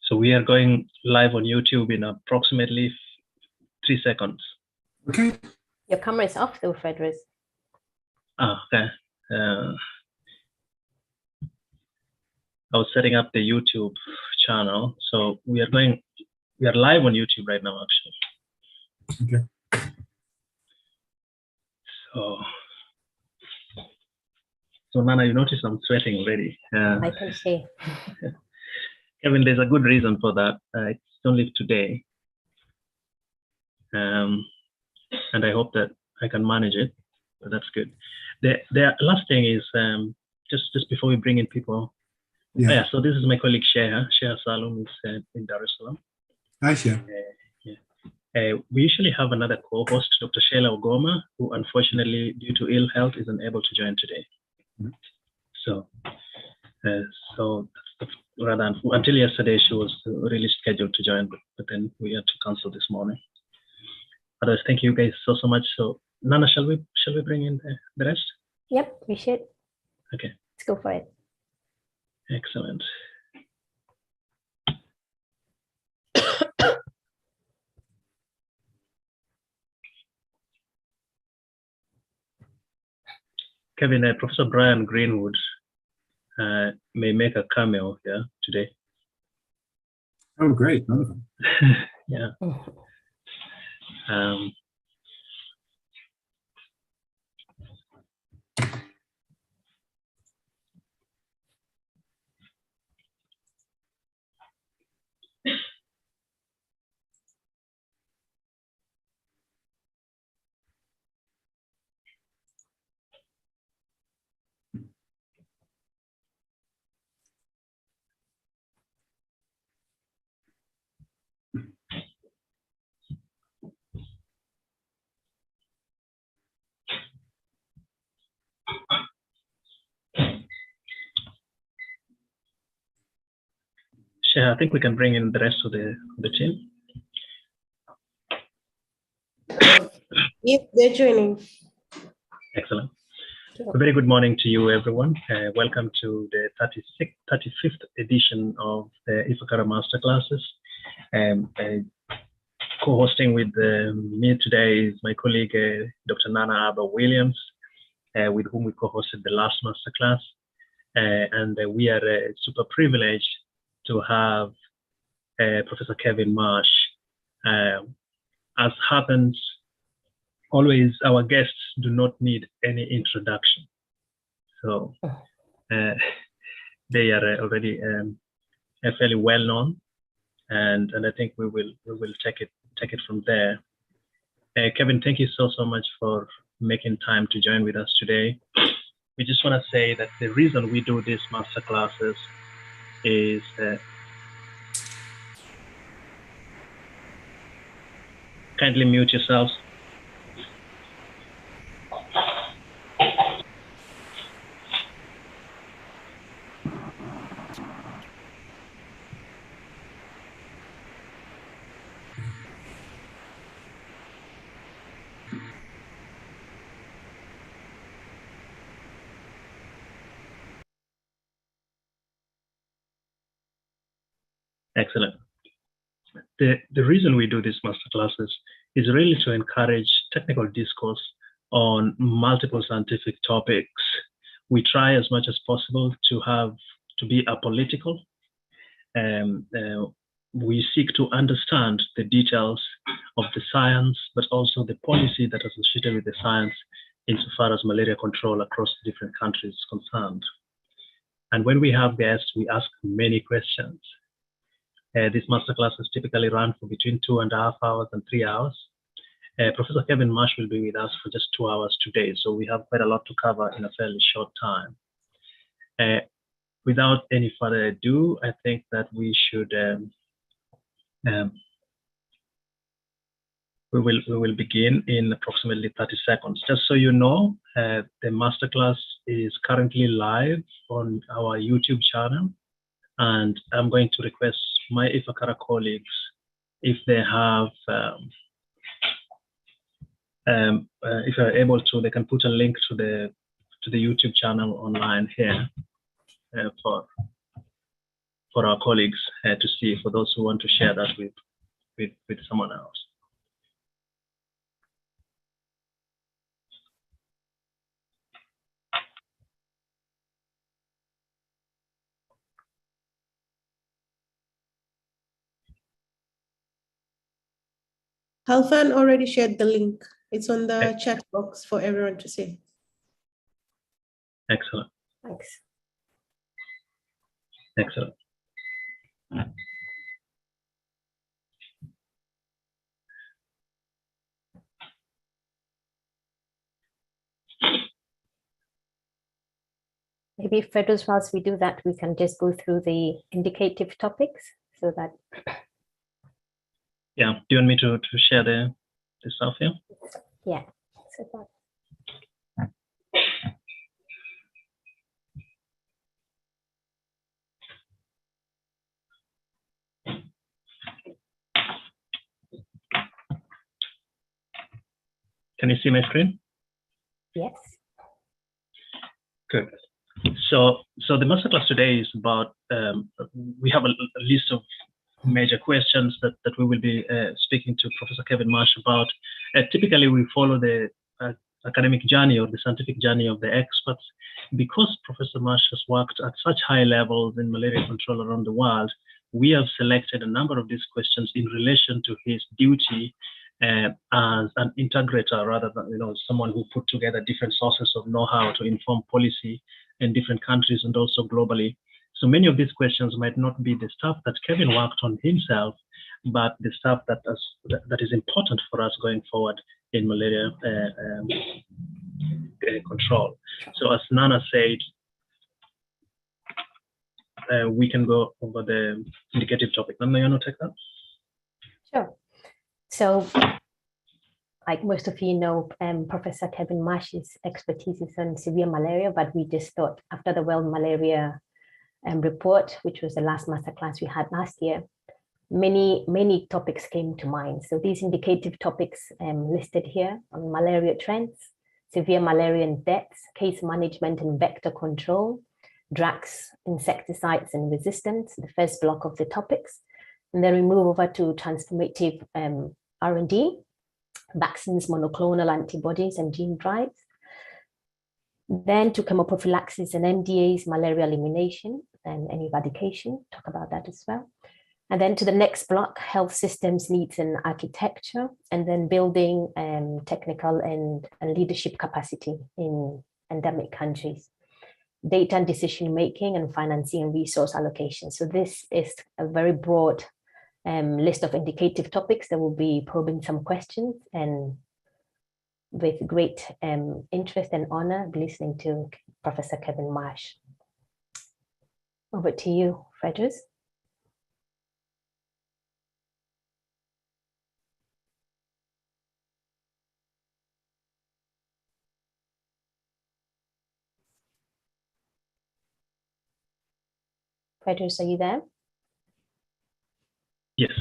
So we are going live on YouTube in approximately 3 seconds. Okay. Your camera is off though, Frederick. Ah, okay. I was setting up the YouTube channel. So we are live on YouTube right now, actually. Okay. So Nana, you notice I'm sweating already. I can see. Kevin, there's a good reason for that. It's only today. And I hope that I can manage it, but that's good. The last thing is just before we bring in people. Yeah. So this is my colleague Sheha Salum is in Dar es Salaam. Hi, Sheha. We usually have another co-host, Dr. Sheila Ogoma, who unfortunately, due to ill health, is unable to join today. Mm-hmm. So rather until yesterday, she was really scheduled to join, but then we had to cancel this morning. Otherwise, thank you guys so much. So Nana, shall we bring in the rest? Yep, we should. Okay. Let's go for it. Excellent. Kevin, Professor Brian Greenwood may make a cameo here today. Oh, great. Wonderful. Yeah. I think we can bring in the rest of the team. Yes, they're joining. Excellent. A very good morning to you, everyone. Welcome to the 35th edition of the Ifakara Masterclasses. Co-hosting with me today is my colleague, Dr. Nana Abba Williams, with whom we co-hosted the last Masterclass. And we are super privileged to have Professor Kevin Marsh. As happens, always our guests do not need any introduction. So they are already fairly well known, and I think we will take it from there. Kevin, thank you so much for making time to join with us today. We just want to say that the reason we do these master classes is kindly mute yourselves. Excellent. The reason we do these master classes is really to encourage technical discourse on multiple scientific topics. We try as much as possible to be apolitical. We seek to understand the details of the science, but also the policy that is associated with the science insofar as malaria control across different countries is concerned. And when we have guests, we ask many questions. These masterclasses typically run for between 2.5 hours and 3 hours. Professor Kevin Marsh will be with us for just 2 hours today, so we have quite a lot to cover in a fairly short time. Without any further ado, I think that we should we will begin in approximately 30 seconds. Just so you know, the masterclass is currently live on our YouTube channel, and I'm going to request my Ifakara colleagues, if they have, if they're able to, they can put a link to the YouTube channel online here for for our colleagues to see, for those who want to share that with someone else. Halfan already shared the link. It's on the chat box for everyone to see. Excellent. Thanks. Excellent. Maybe Fedros, whilst we do that, we can just go through the indicative topics so that. Yeah. Do you want me to share the stuff here? Yeah. So that. Can you see my screen? Yes. Good. So the masterclass today is about, we have a list of major questions that we will be speaking to Professor Kevin Marsh about. Typically, we follow the academic journey or the scientific journey of the experts. Because Professor Marsh has worked at such high levels in malaria control around the world, we have selected a number of these questions in relation to his duty as an integrator, rather than someone who put together different sources of know-how to inform policy in different countries and also globally. So many of these questions might not be the stuff that Kevin worked on himself, but the stuff that is important for us going forward in malaria control. So as Nana said, we can go over the indicative topic. Nana, you want to take that? Sure. So, like most of you know, Professor Kevin Marsh's expertise is on severe malaria, but we just thought after the World Malaria report, which was the last masterclass we had last year, many topics came to mind. So these indicative topics listed here on malaria trends, severe malaria and deaths, case management and vector control, drugs, insecticides and resistance, the first block of the topics. And then we move over to transformative R&D, vaccines, monoclonal antibodies, and gene drives. Then to chemoprophylaxis and MDAs, malaria elimination and eradication, talk about that as well. And then to the next block, health systems, needs and architecture, and then building technical and leadership capacity in endemic countries, data and decision-making, and financing and resource allocation. So this is a very broad list of indicative topics that will be probing some questions, and with great interest and honor listening to Professor Kevin Marsh. Over to you, Fedros. Fedros, are you there? Yes.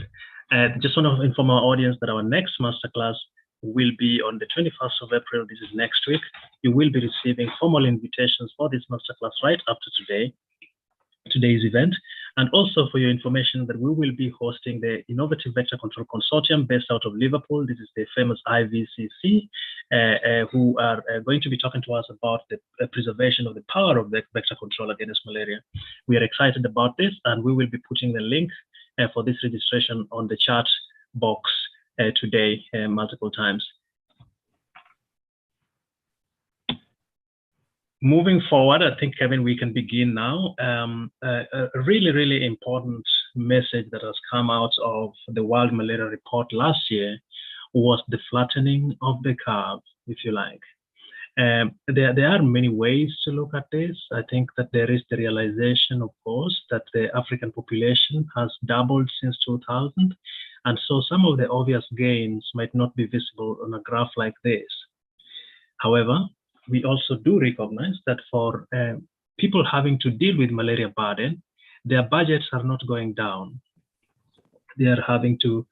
Just want to inform our audience that our next masterclass will be on the 21st of April. This is next week. You will be receiving formal invitations for this masterclass right after today's event. And also for your information that we will be hosting the Innovative Vector Control Consortium based out of Liverpool. This is the famous IVCC, who are going to be talking to us about the preservation of the power of the vector control against malaria. We are excited about this, and we will be putting the link for this registration on the chat box today multiple times. Moving forward, I think, Kevin, we can begin now. A really, really important message that has come out of the World Malaria Report last year was the flattening of the curve, if you like. There are many ways to look at this. I think that there is the realization, of course, that the African population has doubled since 2000. And so some of the obvious gains might not be visible on a graph like this. However, we also do recognize that for people having to deal with malaria burden, their budgets are not going down. They are having to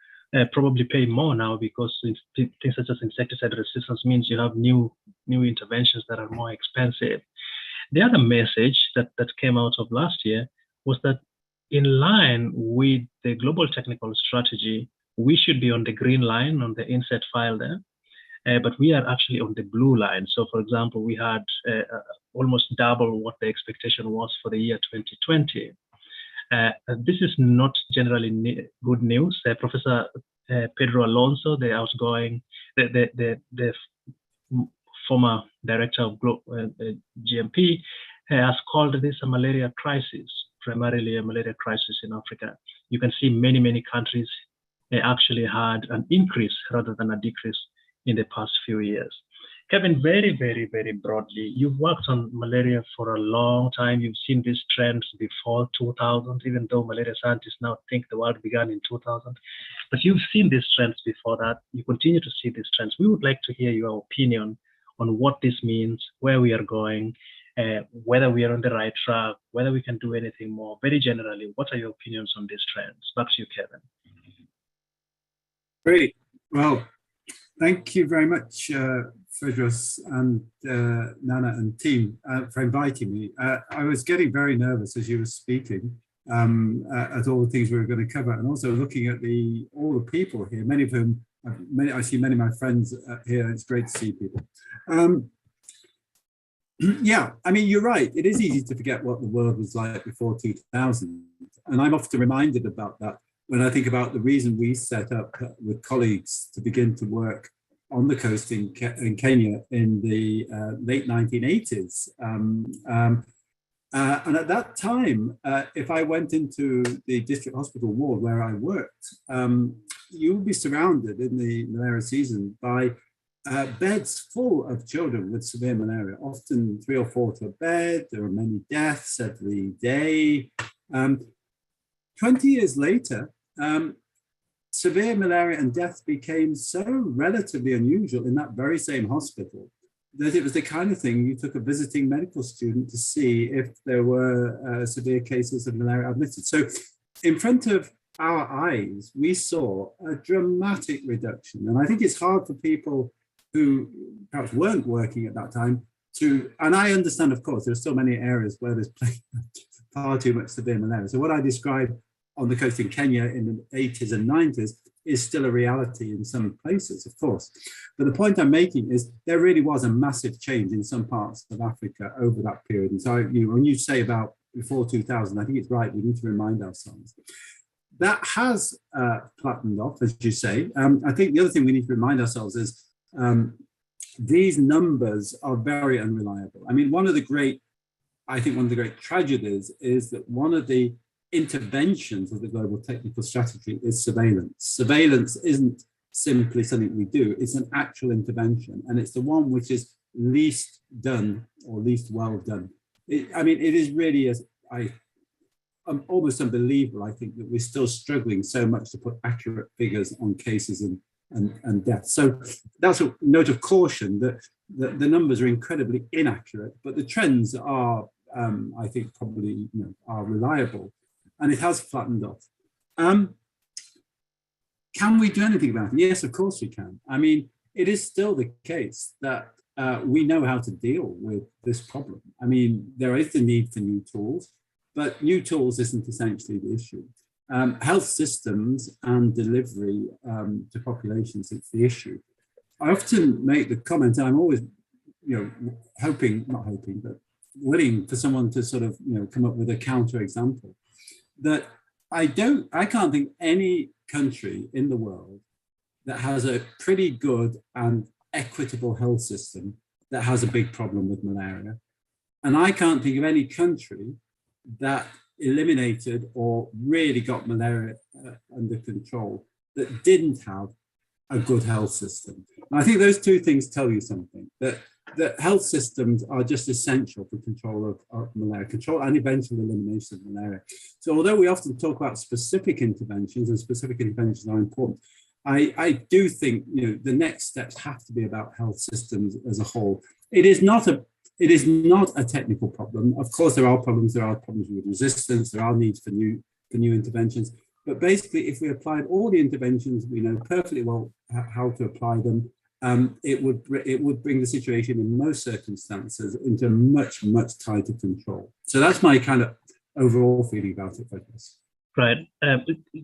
probably pay more now, because things such as insecticide resistance means you have new interventions that are more expensive. The other message that came out of last year was that in line with the global technical strategy, we should be on the green line on the inset file there, but we are actually on the blue line. So for example, we had almost double what the expectation was for the year 2020. This is not generally good news. Professor Pedro Alonso, the outgoing, the former director of GMP, has called this a malaria crisis, primarily a malaria crisis in Africa. You can see many countries actually had an increase rather than a decrease in the past few years. Kevin, very broadly, you've worked on malaria for a long time. You've seen these trends before 2000, even though malaria scientists now think the world began in 2000. But you've seen these trends before that. You continue to see these trends. We would like to hear your opinion on what this means, where we are going, whether we are on the right track, whether we can do anything more. Very generally, what are your opinions on these trends? Back to you, Kevin. Great. Well, thank you very much, Fredros and Nana and team for inviting me. I was getting very nervous as you were speaking at all the things we were going to cover, and also looking at all the people here, many of whom, I see many of my friends here. It's great to see people. Yeah, I mean, you're right. It is easy to forget what the world was like before 2000. And I'm often reminded about that when I think about the reason we set up with colleagues to begin to work on the coast in Kenya in the late 1980s. And at that time, if I went into the district hospital ward where I worked, you would be surrounded in the malaria season by beds full of children with severe malaria, often 3 or 4 to a bed. There were many deaths every day. 20 years later, severe malaria and death became so relatively unusual in that very same hospital that it was the kind of thing you took a visiting medical student to see if there were severe cases of malaria admitted. So in front of our eyes, we saw a dramatic reduction. And I think it's hard for people who perhaps weren't working at that time and I understand, of course, there's so many areas where there's far too much severe malaria. So what I described on the coast in Kenya in the 80s and 90s is still a reality in some places, of course. But the point I'm making is there really was a massive change in some parts of Africa over that period. And so when you say about before 2000, I think it's right, we need to remind ourselves. That has flattened off, as you say. I think the other thing we need to remind ourselves is these numbers are very unreliable. I mean, one of the great tragedies is that one of the interventions of the global technical strategy is surveillance. Surveillance isn't simply something we do, it's an actual intervention, and it's the one which is least done or least well done. It is really almost unbelievable, I think, that we're still struggling so much to put accurate figures on cases and deaths. So that's a note of caution that the numbers are incredibly inaccurate, but the trends are, I think, probably are reliable. And it has flattened off. Can we do anything about it? Yes, of course we can. I mean, it is still the case that we know how to deal with this problem. I mean, there is the need for new tools, but new tools isn't essentially the issue. Health systems and delivery to populations is the issue. I often make the comment, and I'm always, willing for someone to sort of, come up with a counter example. That I can't think any country in the world that has a pretty good and equitable health system that has a big problem with malaria. And I can't think of any country that eliminated or really got malaria under control that didn't have a good health system. And I think those two things tell you something, that health systems are just essential for control of malaria, control and eventual elimination of malaria. So although we often talk about specific interventions, and specific interventions are important, I do think the next steps have to be about health systems as a whole. It is not a technical problem. Of course, there are problems with resistance, there are needs for new interventions. But basically, if we applied all the interventions, we know perfectly well how to apply them. It would bring the situation in most circumstances into much tighter control. So that's my kind of overall feeling about it, Focus. Right.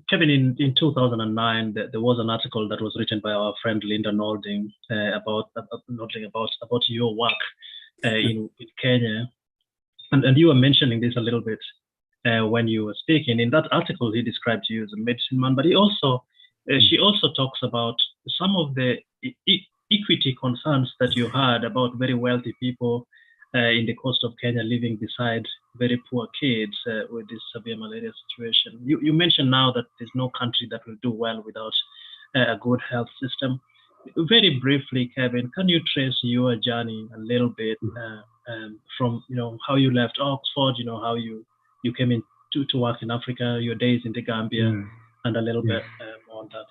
Kevin, in 2009, there was an article that was written by our friend Linda Nolding about your work in Kenya. And you were mentioning this a little bit when you were speaking. In that article, he described you as a medicine man, but she also talks about some of the equity concerns that you had about very wealthy people in the coast of Kenya living beside very poor kids with this severe malaria situation. You mentioned now that there's no country that will do well without a good health system. Very briefly, Kevin, can you trace your journey a little bit from how you left Oxford, how you came in to work in Africa, your days in the Gambia, and a little bit more on that.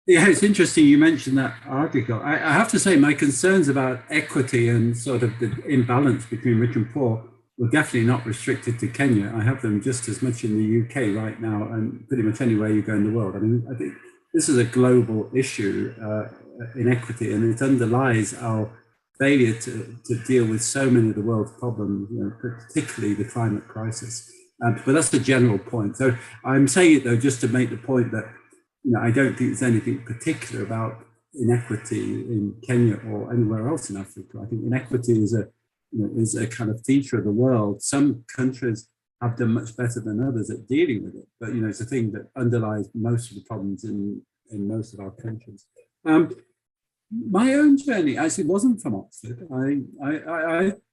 Yeah, it's interesting you mentioned that article. I have to say my concerns about equity and sort of the imbalance between rich and poor were definitely not restricted to Kenya. I have them just as much in the UK right now and pretty much anywhere you go in the world. I mean, I think this is a global issue, inequity, and it underlies our failure to deal with so many of the world's problems, particularly the climate crisis. But that's the general point. So I'm saying it though, just to make the point that I don't think there's anything particular about inequity in Kenya or anywhere else in Africa. I think inequity is a kind of feature of the world. Some countries have done much better than others at dealing with it, but it's a thing that underlies most of the problems in most of our countries. My own journey actually wasn't from Oxford.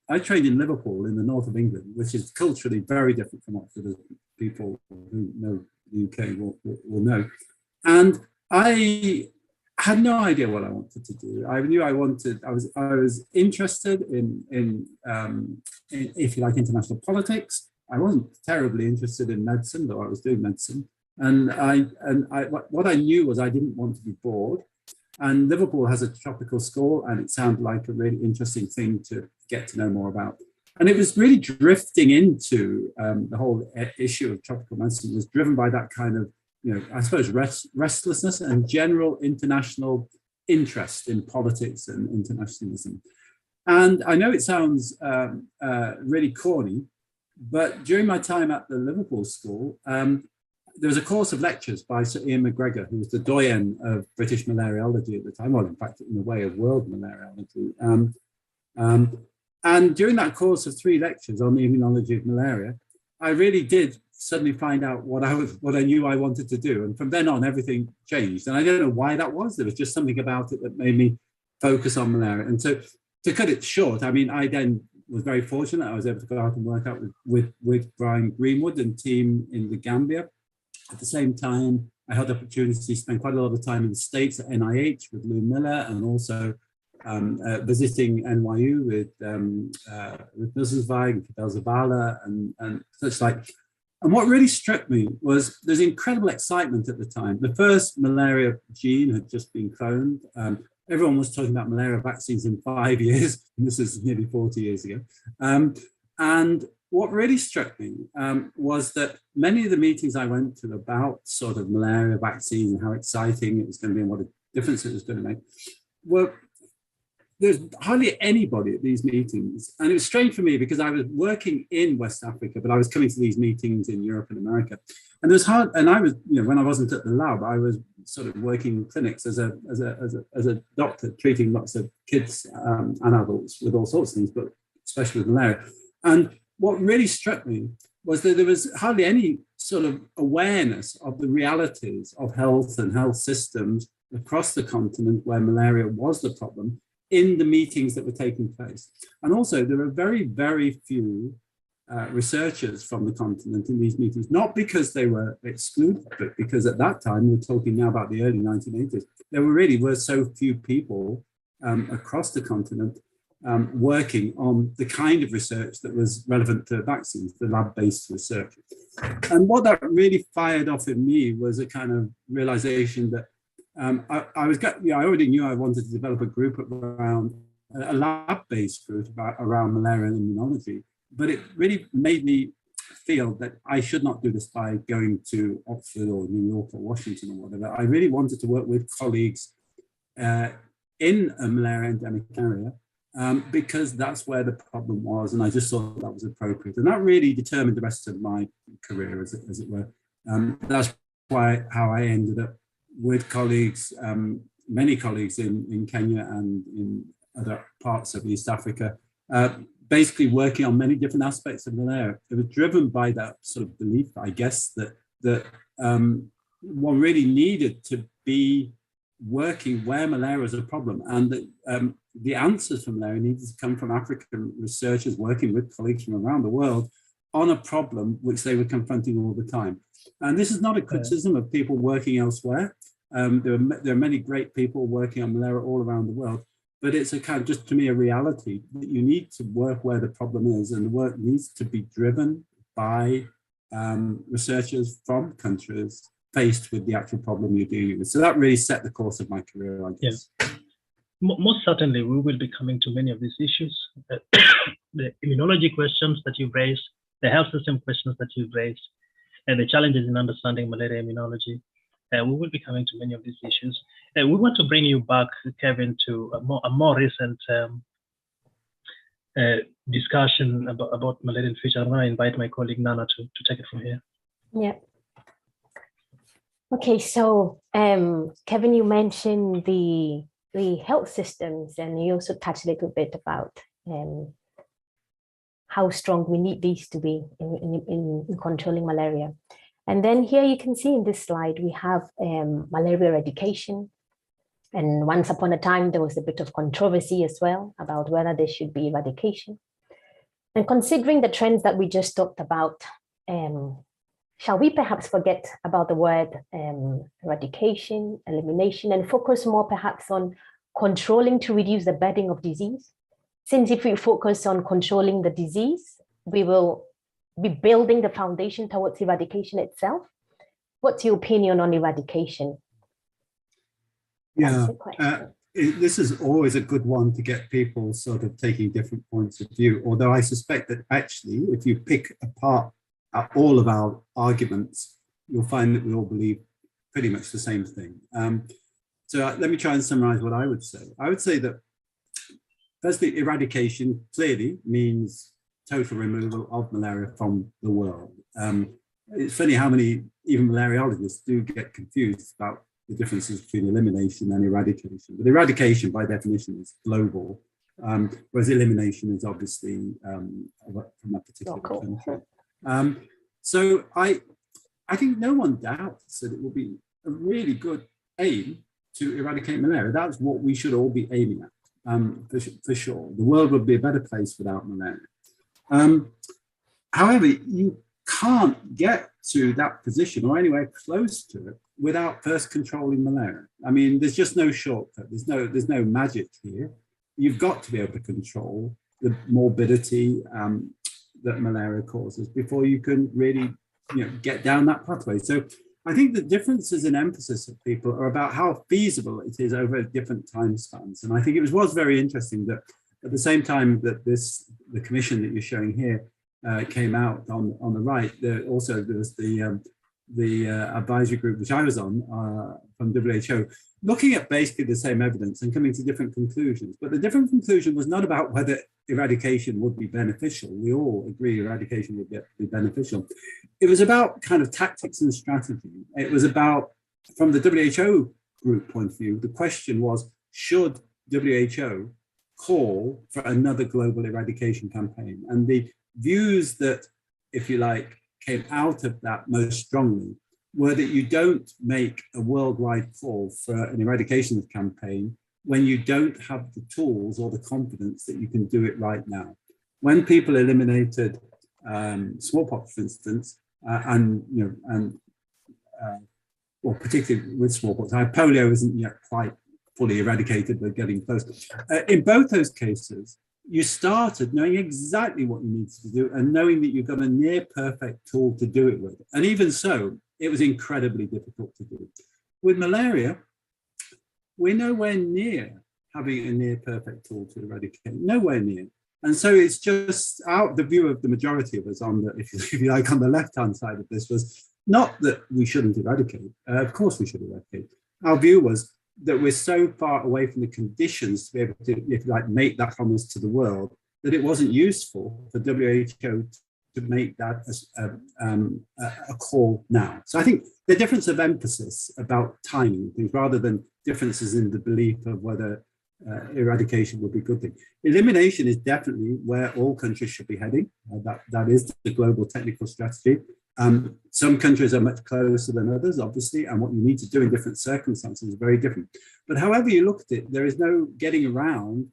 I trained in Liverpool in the north of England, which is culturally very different from Oxford, as people who know the UK will know. And I had no idea what I wanted to do. I knew I was interested in if you like, international politics. I wasn't terribly interested in medicine, though I was doing medicine. And what I knew was I didn't want to be bored. And Liverpool has a tropical school, and it sounded like a really interesting thing to get to know more about. And it was really drifting into the whole issue of tropical medicine was driven by that kind of, I suppose, restlessness and general international interest in politics and internationalism. And I know it sounds really corny, but during my time at the Liverpool School, there was a course of lectures by Sir Ian McGregor, who was the doyen of British malariology at the time, well, in fact, in a way of world malariology. And during that course of 3 lectures on the immunology of malaria, I really did suddenly find out what I knew I wanted to do. And from then on, everything changed. And I don't know why that was. There was just something about it that made me focus on malaria. And so to cut it short, I mean, I then was very fortunate. I was able to go out and work out with Brian Greenwood and team in the Gambia. At the same time, I had the opportunity to spend quite a lot of time in the States at NIH with Lou Miller, and also visiting NYU with Nussensweig, Fidel Zavala, and such like. And what really struck me was there's incredible excitement at the time. The first malaria gene had just been cloned. Everyone was talking about malaria vaccines in 5 years. And this is nearly 40 years ago. And what really struck me was that many of the meetings I went to about sort of malaria vaccines and how exciting it was going to be and what a difference it was going to make were, there's hardly anybody at these meetings. And it was strange for me because I was working in West Africa, but I was coming to these meetings in Europe and America. And there's and I was, when I wasn't at the lab, I was sort of working in clinics as a doctor, treating lots of kids and adults with all sorts of things, but especially with malaria. And what really struck me was that there was hardly any sort of awareness of the realities of health and health systems across the continent where malaria was the problem in the meetings that were taking place. And also there were very, very few researchers from the continent in these meetings, not because they were excluded, but because at that time, we're talking now about the early 1980s, there were so few people across the continent working on the kind of research that was relevant to vaccines, the lab-based research. And what that really fired off in me was a kind of realization that I already knew I wanted to develop a group around a lab-based group around malaria and immunology, but it really made me feel that I should not do this by going to Oxford or New York or Washington or whatever. I really wanted to work with colleagues in a malaria endemic area because that's where the problem was, and I just thought that was appropriate. And that really determined the rest of my career, as it were. That's how I ended up with colleagues, many colleagues in Kenya and in other parts of East Africa, basically working on many different aspects of malaria. It was driven by that sort of belief, I guess, that one really needed to be working where malaria is a problem, and that the answers for malaria needed to come from African researchers working with colleagues from around the world on a problem which they were confronting all the time. And this is not a criticism of people working elsewhere. There are many great people working on malaria all around the world, but it's a kind of, just to me, a reality that you need to work where the problem is, and the work needs to be driven by researchers from countries faced with the actual problem you're dealing with. So that really set the course of my career, I guess. Yeah. Most certainly, we will be coming to many of these issues. The immunology questions that you've raised, the health system questions that you've raised, and the challenges in understanding malaria immunology. We will be coming to many of these issues. We want to bring you back, Kevin, to a more recent discussion about malaria in the future. I'm going to invite my colleague Nana to take it from here. Yeah. Okay, so Kevin, you mentioned the health systems, and you also touched a little bit about how strong we need these to be in controlling malaria. And then here you can see in this slide, we have malaria eradication. And once upon a time, there was a bit of controversy as well about whether there should be eradication. And considering the trends that we just talked about, shall we perhaps forget about the word eradication, elimination, and focus more perhaps on controlling to reduce the burden of disease? Since if we focus on controlling the disease, we will be building the foundation towards eradication itself. What's your opinion on eradication? Yeah, this is always a good one to get people sort of taking different points of view, although I suspect that actually, if you pick apart all of our arguments, you'll find that we all believe pretty much the same thing. So let me try and summarize what I would say. I would say that, firstly, eradication clearly means total removal of malaria from the world. It's funny how many even malariologists do get confused about the differences between elimination and eradication. But eradication, by definition, is global, whereas elimination is obviously from a particular country. So I think no one doubts that it will be a really good aim to eradicate malaria. That's what we should all be aiming at, for sure. The world would be a better place without malaria. However, you can't get to that position or anywhere close to it without first controlling malaria. I mean, there's just no shortcut. There's no magic here. You've got to be able to control the morbidity that malaria causes before you can really, get down that pathway. So I think the differences in emphasis of people are about how feasible it is over different time spans. And I think it was very interesting that at the same time that the commission that you're showing here came out on the right, there was the advisory group which I was on from WHO, looking at basically the same evidence and coming to different conclusions. But the different conclusion was not about whether eradication would be beneficial. We all agree eradication would be beneficial. It was about kind of tactics and strategy. It was about, from the WHO group point of view, the question was, should WHO call for another global eradication campaign? And the views that, if you like, came out of that most strongly were that you don't make a worldwide call for an eradication campaign when you don't have the tools or the confidence that you can do it right now. When people eliminated smallpox, for instance, or particularly with smallpox, polio isn't yet quite fully eradicated, but getting close. In both those cases, you started knowing exactly what you needed to do and knowing that you've got a near perfect tool to do it with. And even so, it was incredibly difficult to do. With malaria, we're nowhere near having a near perfect tool to eradicate, nowhere near. And so it's just out the view of the majority of us on the, if you like, on the left-hand side of this was not that we shouldn't eradicate. Of course we should eradicate. Our view was that we're so far away from the conditions to be able to, if you like, make that promise to the world, that it wasn't useful for WHO to make that as a call now. So I think the difference of emphasis about timing things rather than differences in the belief of whether eradication would be a good thing. Elimination is definitely where all countries should be heading. That is the global technical strategy. Some countries are much closer than others, obviously, and what you need to do in different circumstances is very different. But however you look at it, there is no getting around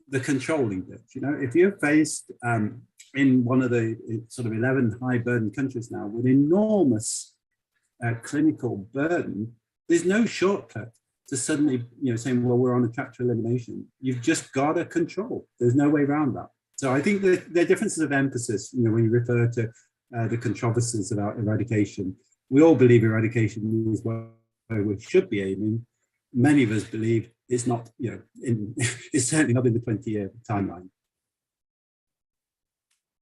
the controlling bit. You know, if you're faced in one of the sort of 11 high burden countries now with enormous clinical burden, there's no shortcut to suddenly, you know, saying, well, we're on a track to elimination. You've just got to control. There's no way around that. So I think that there are differences of emphasis, you know, when you refer to the controversies about eradication. We all believe eradication is where we should be aiming. Many of us believe it's not, you know, it's certainly not in the 20-year timeline.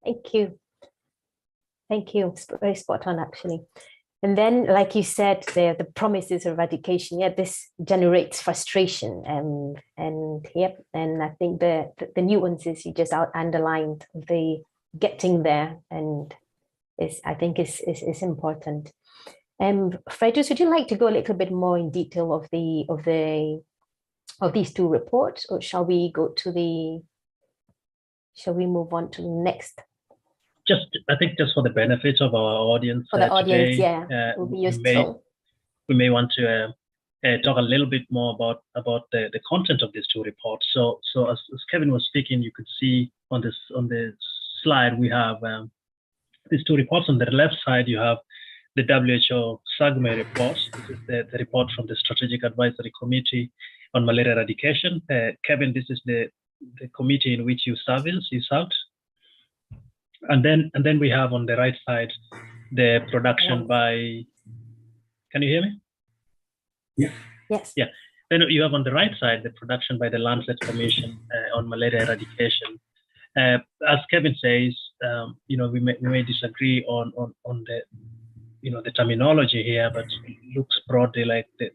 Thank you. Thank you. It's very spot on, actually. And then, like you said, the promises of eradication, yeah, this generates frustration. And yep, and I think the nuances you just underlined, the getting there, and I think is important. Frederick, would you like to go a little bit more in detail of these two reports, or shall we move on to the next? I think just for the benefit of our audience, for the audience, today, yeah, will be useful. We may want to talk a little bit more about the content of these two reports. So as Kevin was speaking, you could see on the slide we have these two reports. On the left side, you have the WHO SAGME report. This is the report from the Strategic Advisory Committee on Malaria Eradication. Kevin, this is the committee in which you served. And then we have on the right side the production by. Can you hear me? Yeah. Yes. Yeah. Then you have on the right side the production by the Lancet Commission on Malaria Eradication. As Kevin says, you know, we may disagree on the, you know, the terminology here, but it looks broadly like the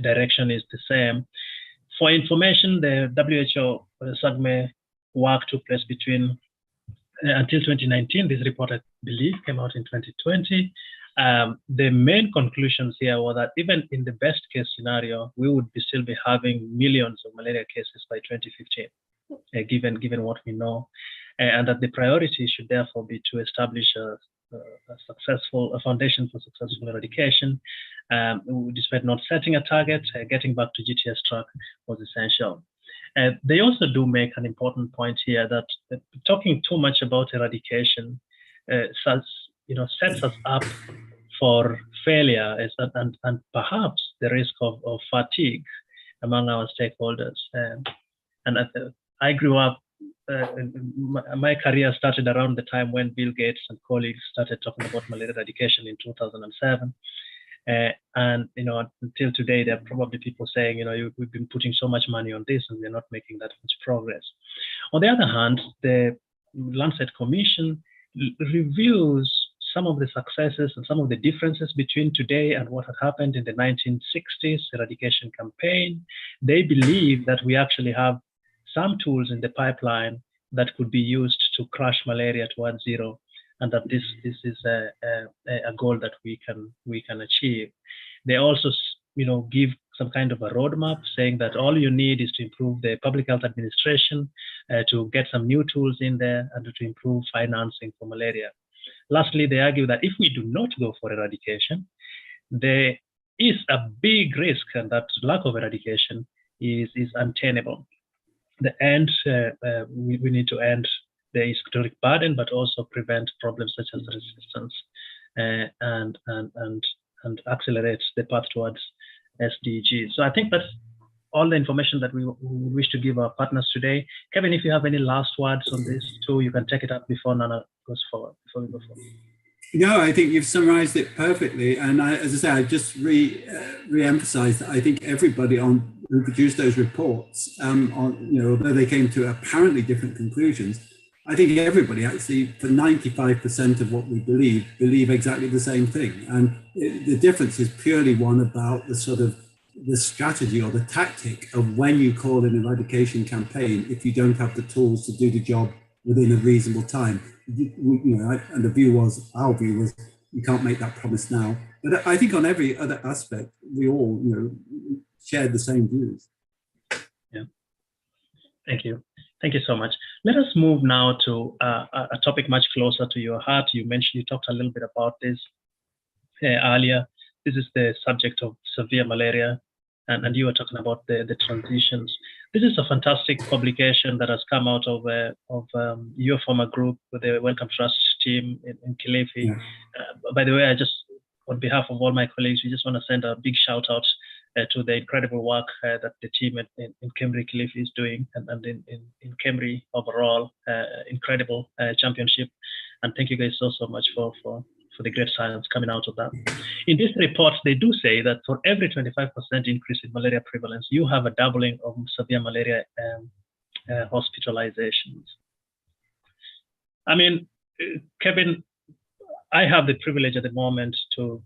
direction is the same. For information, the WHO SAGME work took place between until 2019. This report, I believe, came out in 2020. The main conclusions here were that even in the best case scenario, we would still be having millions of malaria cases by 2015, given what we know, and that the priority should therefore be to establish a foundation for successful eradication. Despite not setting a target, getting back to GTS track was essential. They also do make an important point here that talking too much about eradication sets us up for failure and perhaps the risk of fatigue among our stakeholders. And I grew up, my career started around the time when Bill Gates and colleagues started talking about malaria eradication in 2007. And you know, until today, there are probably people saying, you know, we've been putting so much money on this and we're not making that much progress. On the other hand, the Lancet Commission reviews some of the successes and some of the differences between today and what had happened in the 1960s eradication campaign. They believe that we actually have some tools in the pipeline that could be used to crush malaria towards zero, and that this is a goal that we can achieve. They also, you know, give some kind of a roadmap saying that all you need is to improve the public health administration, to get some new tools in there, and to improve financing for malaria. Lastly, they argue that if we do not go for eradication, there is a big risk, and that lack of eradication is untenable. We need to end the historic burden, but also prevent problems such as resistance and accelerate the path towards SDGs. So I think that's all the information that we wish to give our partners today. Kevin, if you have any last words on this too, you can take it up before Nana goes forward, before we go forward. No, I think you've summarized it perfectly. And as I say, I just re-emphasize that I think everybody who produced those reports, although they came to apparently different conclusions, I think everybody actually, for 95% of what we believe exactly the same thing. And the difference is purely one about the sort of the strategy or the tactic of when you call an eradication campaign if you don't have the tools to do the job within a reasonable time. And the view was, our view was, you can't make that promise now. But I think on every other aspect, we all, shared the same views. Yeah. Thank you. Thank you so much. Let us move now to a topic much closer to your heart. You talked a little bit about this earlier. This is the subject of severe malaria, and you were talking about the transitions. This is a fantastic publication that has come out of your former group with the Wellcome Trust team in Kilifi. Yeah. By the way, I just, on behalf of all my colleagues, we just want to send a big shout out to the incredible work that the team in Kemri Kilifi is doing, and in Kemri overall, incredible championship. And thank you guys so much for the great science coming out of that. In this report, they do say that for every 25% increase in malaria prevalence, you have a doubling of severe malaria hospitalizations. I mean, Kevin, I have the privilege at the moment to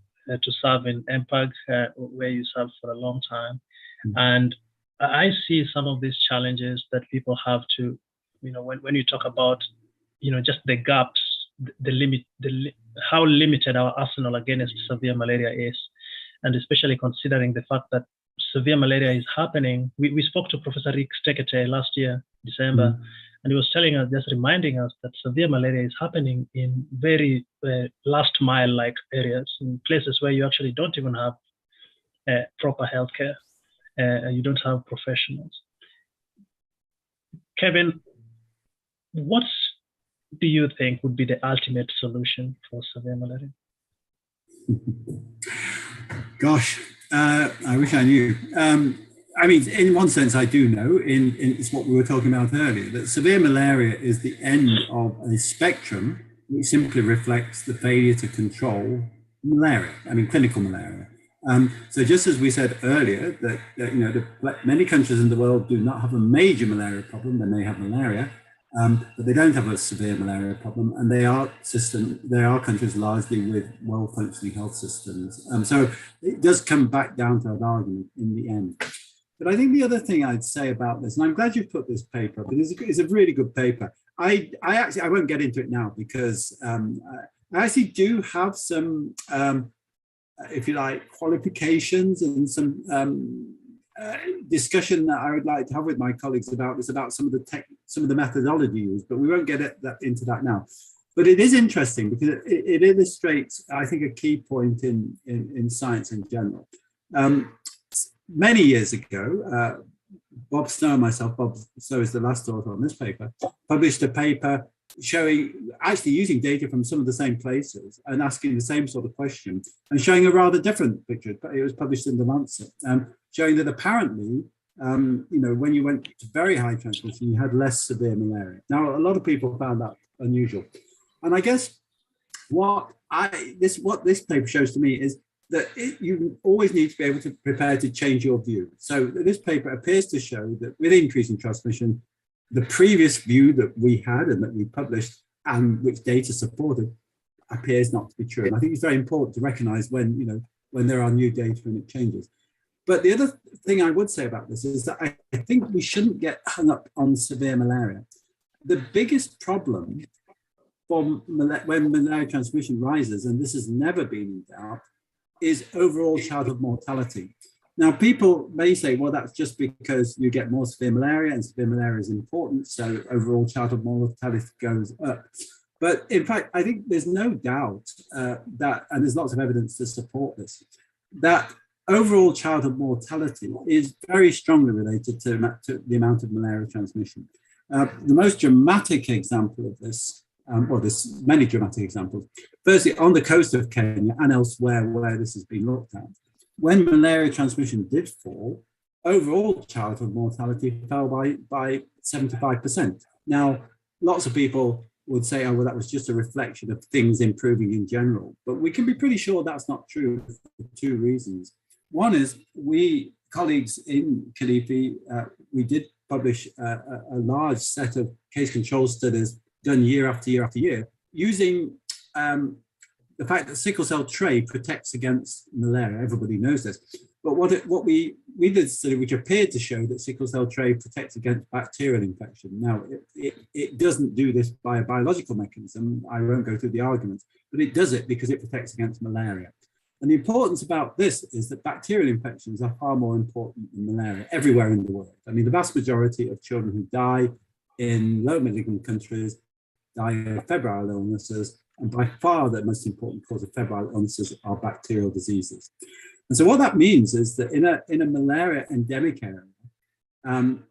serve in MPAG, where you served for a long time. Mm-hmm. And I see some of these challenges that people have to, when you talk about, just the gaps, how limited our arsenal against severe malaria is, and especially considering the fact that severe malaria is happening. We spoke to Professor Rick Stekete last year, December, mm-hmm. and he was telling us, just reminding us that severe malaria is happening in very last mile like areas, in places where you actually don't even have proper healthcare, you don't have professionals. Kevin, what do you think would be the ultimate solution for severe malaria? Gosh, I wish I knew. I mean, in one sense, I do know, it's what we were talking about earlier, that severe malaria is the end of a spectrum which simply reflects the failure to control malaria, clinical malaria. So just as we said earlier, that many countries in the world do not have a major malaria problem, they may have malaria, but they don't have a severe malaria problem, and they are countries largely with well-functioning health systems. So it does come back down to that argument in the end. But I think the other thing I'd say about this, and I'm glad you put this paper, but it's a really good paper. I won't get into it now because I actually do have some, if you like, qualifications and some discussion that I would like to have with my colleagues about this, about some of the methodology used, but we won't get into that now. But it is interesting because it illustrates, I think, a key point in science in general. Many years ago, Bob Snow and myself, Bob Snow is the last author on this paper, published a paper actually using data from some of the same places and asking the same sort of question and showing a rather different picture. It was published in The Lancet, showing that apparently, when you went to very high transmission, you had less severe malaria. Now, a lot of people found that unusual. And I guess what this paper shows to me is that you always need to be able to prepare to change your view. So this paper appears to show that with increasing transmission, the previous view that we had and that we published and which data supported appears not to be true. And I think it's very important to recognize when there are new data and it changes. But the other thing I would say about this is that I think we shouldn't get hung up on severe malaria. The biggest problem when malaria transmission rises, and this has never been in doubt, is overall childhood mortality. Now, people may say, well, that's just because you get more severe malaria and severe malaria is important, so overall childhood mortality goes up. But in fact, I think there's no doubt that, and there's lots of evidence to support this, that overall childhood mortality is very strongly related to the amount of malaria transmission. The most dramatic example of this, there's many dramatic examples. Firstly, on the coast of Kenya and elsewhere where this has been looked at, when malaria transmission did fall, overall childhood mortality fell by 75%. Now, lots of people would say, oh, well, that was just a reflection of things improving in general. But we can be pretty sure that's not true for two reasons. One is colleagues in Kilifi, we did publish a large set of case control studies done year after year after year, using the fact that sickle cell trait protects against malaria. Everybody knows this. But what we did a study which appeared to show that sickle cell trait protects against bacterial infection. Now, it doesn't do this by a biological mechanism. I won't go through the arguments, but it does it because it protects against malaria. And the importance about this is that bacterial infections are far more important than malaria everywhere in the world. I mean, the vast majority of children who die in low middle income countries die of febrile illnesses, and by far the most important cause of febrile illnesses are bacterial diseases. And so what that means is that in a malaria endemic area,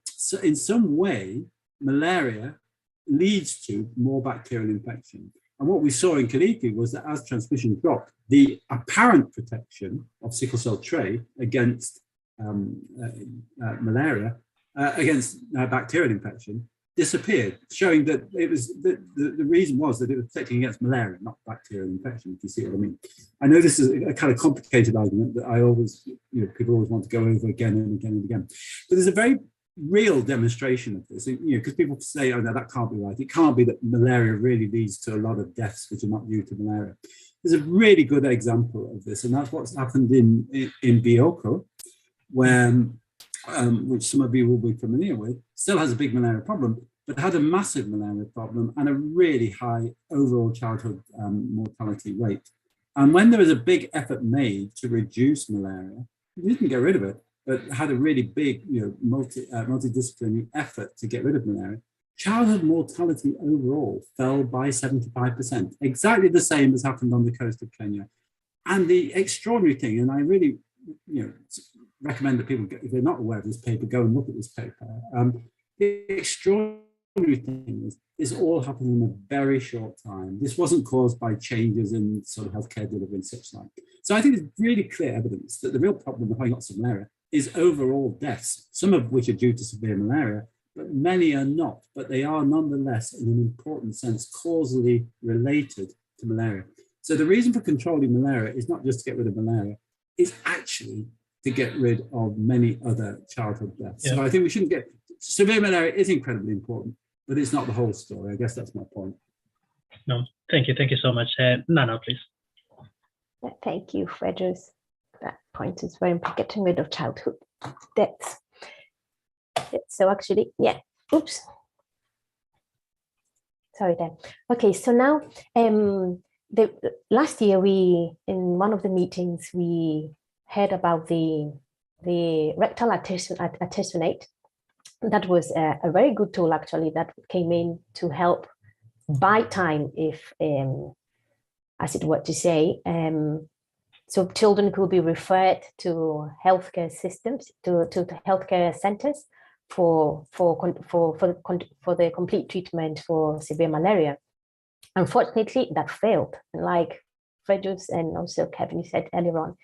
so in some way, malaria leads to more bacterial infection. And what we saw in Kalifi was that as transmission dropped, the apparent protection of sickle cell trait against malaria, against bacterial infection, disappeared, showing that it was the reason was that it was protecting against malaria, not bacterial infection, if you see what I mean. I know this is a kind of complicated argument that I always, people always want to go over again and again and again. But there's a very real demonstration of this, because people say, oh no, that can't be right. It can't be that malaria really leads to a lot of deaths which are not due to malaria. There's a really good example of this, and that's what's happened in Bioko, when which some of you will be familiar with, still has a big malaria problem, but had a massive malaria problem and a really high overall childhood mortality rate. And when there was a big effort made to reduce malaria, we didn't get rid of it, but had a really big, multidisciplinary effort to get rid of malaria. Childhood mortality overall fell by 75%, exactly the same as happened on the coast of Kenya. And the extraordinary thing, and I really, recommend that people, if they're not aware of this paper, go and look at this paper. The extraordinary thing is this all happened in a very short time. This wasn't caused by changes in sort of healthcare delivery and such like. So I think there's really clear evidence that the real problem of having lots of malaria is overall deaths, some of which are due to severe malaria, but many are not. But they are nonetheless, in an important sense, causally related to malaria. So the reason for controlling malaria is not just to get rid of malaria, it's actually to get rid of many other childhood deaths. Yeah. So I think we shouldn't get, severe malaria is incredibly important, but it's not the whole story. I guess that's my point. No, thank you so much. Nana, please. Thank you, Frederick. That point is very important, getting rid of childhood deaths. So actually, oops. Sorry then. Okay, so now, last year in one of the meetings, we heard about the rectal artesunate. That was a very good tool actually that came in to help buy time, if as it were to say, so children could be referred to healthcare systems, to healthcare centers for the complete treatment for severe malaria. Unfortunately, that failed. Like Frederick and also Kevin said earlier on,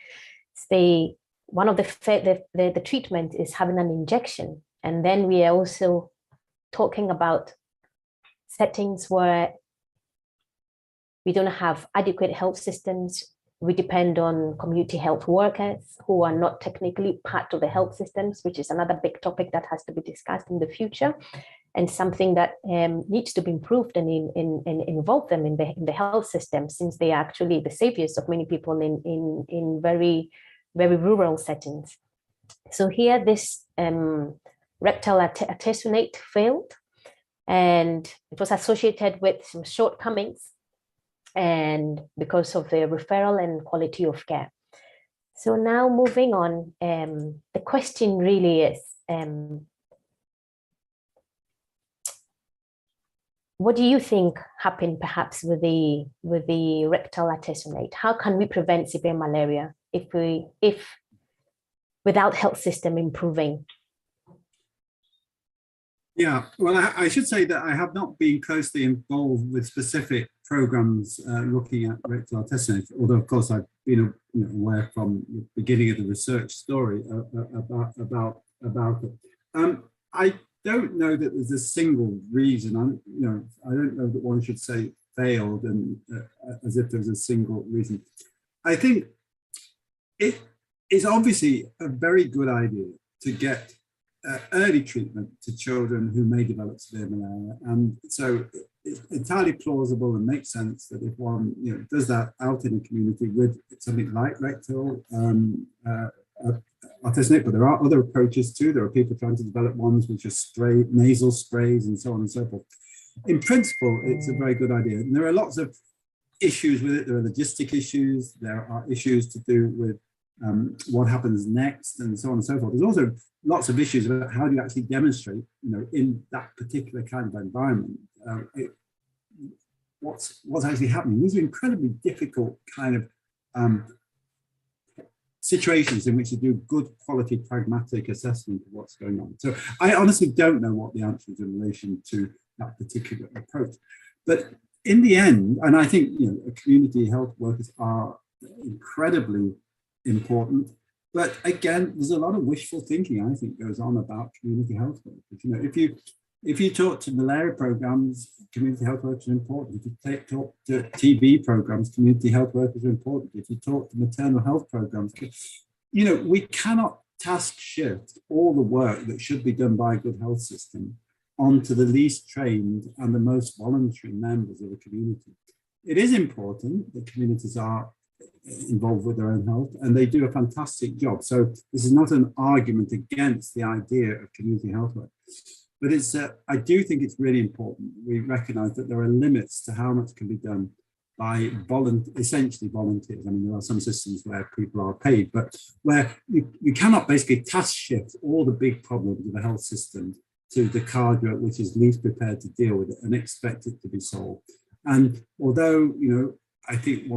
one of the treatment is having an injection. And then we are also talking about settings where we don't have adequate health systems. We depend on community health workers who are not technically part of the health systems, which is another big topic that has to be discussed in the future, and something that needs to be improved and involve them in the health system, since they are actually the saviors of many people in very, very rural settings. So here, this rectal artesunate failed, and it was associated with some shortcomings, and because of the referral and quality of care. So now moving on, the question really is, what do you think happened perhaps with the rectal artesunate? How can we prevent severe malaria if without health system improving? Yeah, well, I should say that I have not been closely involved with specific programs looking at rectal artesunate, although of course I've been aware from the beginning of the research story about it. I don't know that there's a single reason. I don't know that one should say failed and as if there's a single reason. I think it is obviously a very good idea to get early treatment to children who may develop severe malaria, and so it's entirely plausible and makes sense that if one does that out in a community with something like rectal artesunate, but there are other approaches too. There are people trying to develop ones which are nasal sprays and so on and so forth. In principle, it's a very good idea. And there are lots of issues with it. There are logistic issues. There are issues to do with what happens next and so on and so forth. There's also lots of issues about how do you actually demonstrate, in that particular kind of environment, what's actually happening. These are incredibly difficult kind of situations in which you do good quality pragmatic assessment of what's going on. So I honestly don't know what the answer is in relation to that particular approach. But in the end, and I think community health workers are incredibly important, but again, there's a lot of wishful thinking, I think, goes on about community health workers. If you talk to malaria programs, community health workers are important. If you talk to TB programs, community health workers are important. If you talk to maternal health programs, we cannot task shift all the work that should be done by a good health system onto the least trained and the most voluntary members of the community. It is important that communities are involved with their own health, and they do a fantastic job. So this is not an argument against the idea of community health work. But I do think it's really important we recognize that there are limits to how much can be done by essentially volunteers. I mean, there are some systems where people are paid, but where you cannot basically task shift all the big problems of the health system to the cadre which is least prepared to deal with it and expect it to be solved. And although, I think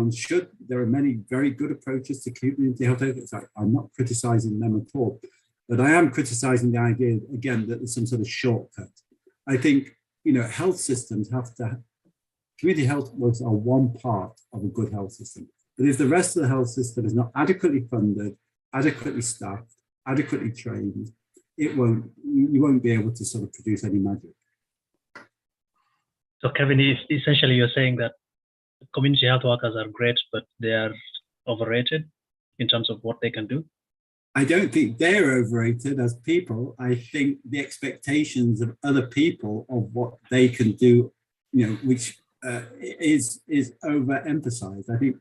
there are many very good approaches to community health. I'm not criticizing them at all. But I am criticizing the idea, again, that there's some sort of shortcut. I think, health systems community health workers are one part of a good health system. But if the rest of the health system is not adequately funded, adequately staffed, adequately trained, you won't be able to sort of produce any magic. So Kevin, essentially you're saying that community health workers are great, but they are overrated in terms of what they can do? I don't think they're overrated as people. I think the expectations of other people of what they can do, which is overemphasized. I think,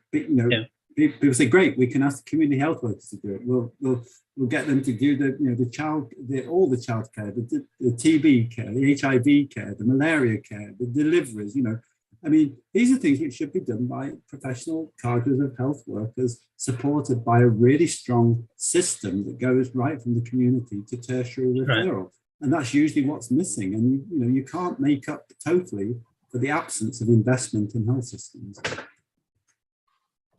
people say, great, we can ask the community health workers to do it. We'll get them to do all the child care, the TB care, the HIV care, the malaria care, the deliveries, I mean, these are things which should be done by professional cadres of health workers, supported by a really strong system that goes right from the community to tertiary referral. Right. And that's usually what's missing. And you can't make up totally for the absence of investment in health systems.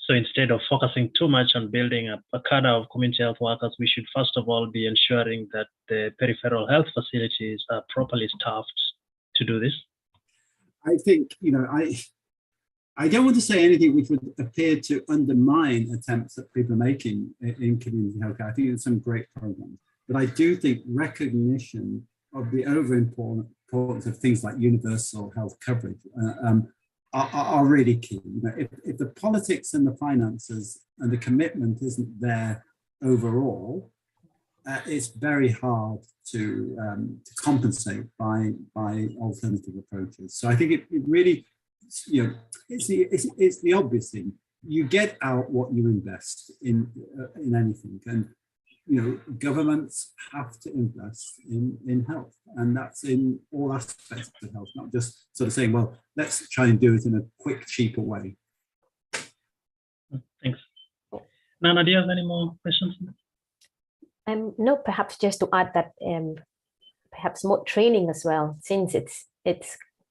So instead of focusing too much on building a cadre of community health workers, we should first of all be ensuring that the peripheral health facilities are properly staffed to do this. I think, I don't want to say anything which would appear to undermine attempts that people are making in community healthcare. I think there's some great programs, but I do think recognition of the importance of things like universal health coverage are really key. If the politics and the finances and the commitment isn't there overall, it's very hard to compensate by alternative approaches. So I think it really, it's the obvious thing. You get out what you invest in anything, and governments have to invest in health, and that's in all aspects of health, not just sort of saying, well, let's try and do it in a quick, cheaper way. Thanks. Nana, do you have any more questions? No, perhaps just to add that perhaps more training as well, since it's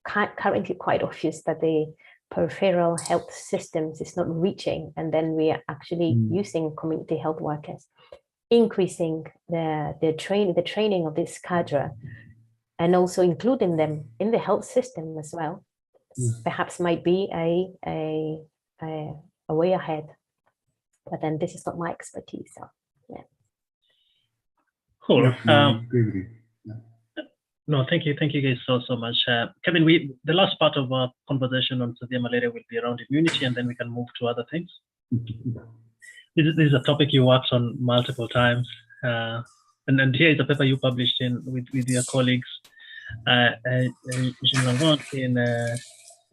currently quite obvious that the peripheral health systems is not reaching, and then we are actually using community health workers, increasing the training of this cadre, and also including them in the health system as well, perhaps might be a way ahead. But then this is not my expertise, so yeah. Cool. I agree with you. Yeah. No, thank you guys so much. Kevin, the last part of our conversation on severe malaria will be around immunity, and then we can move to other things. This is a topic you worked on multiple times, and here is a paper you published with your colleagues in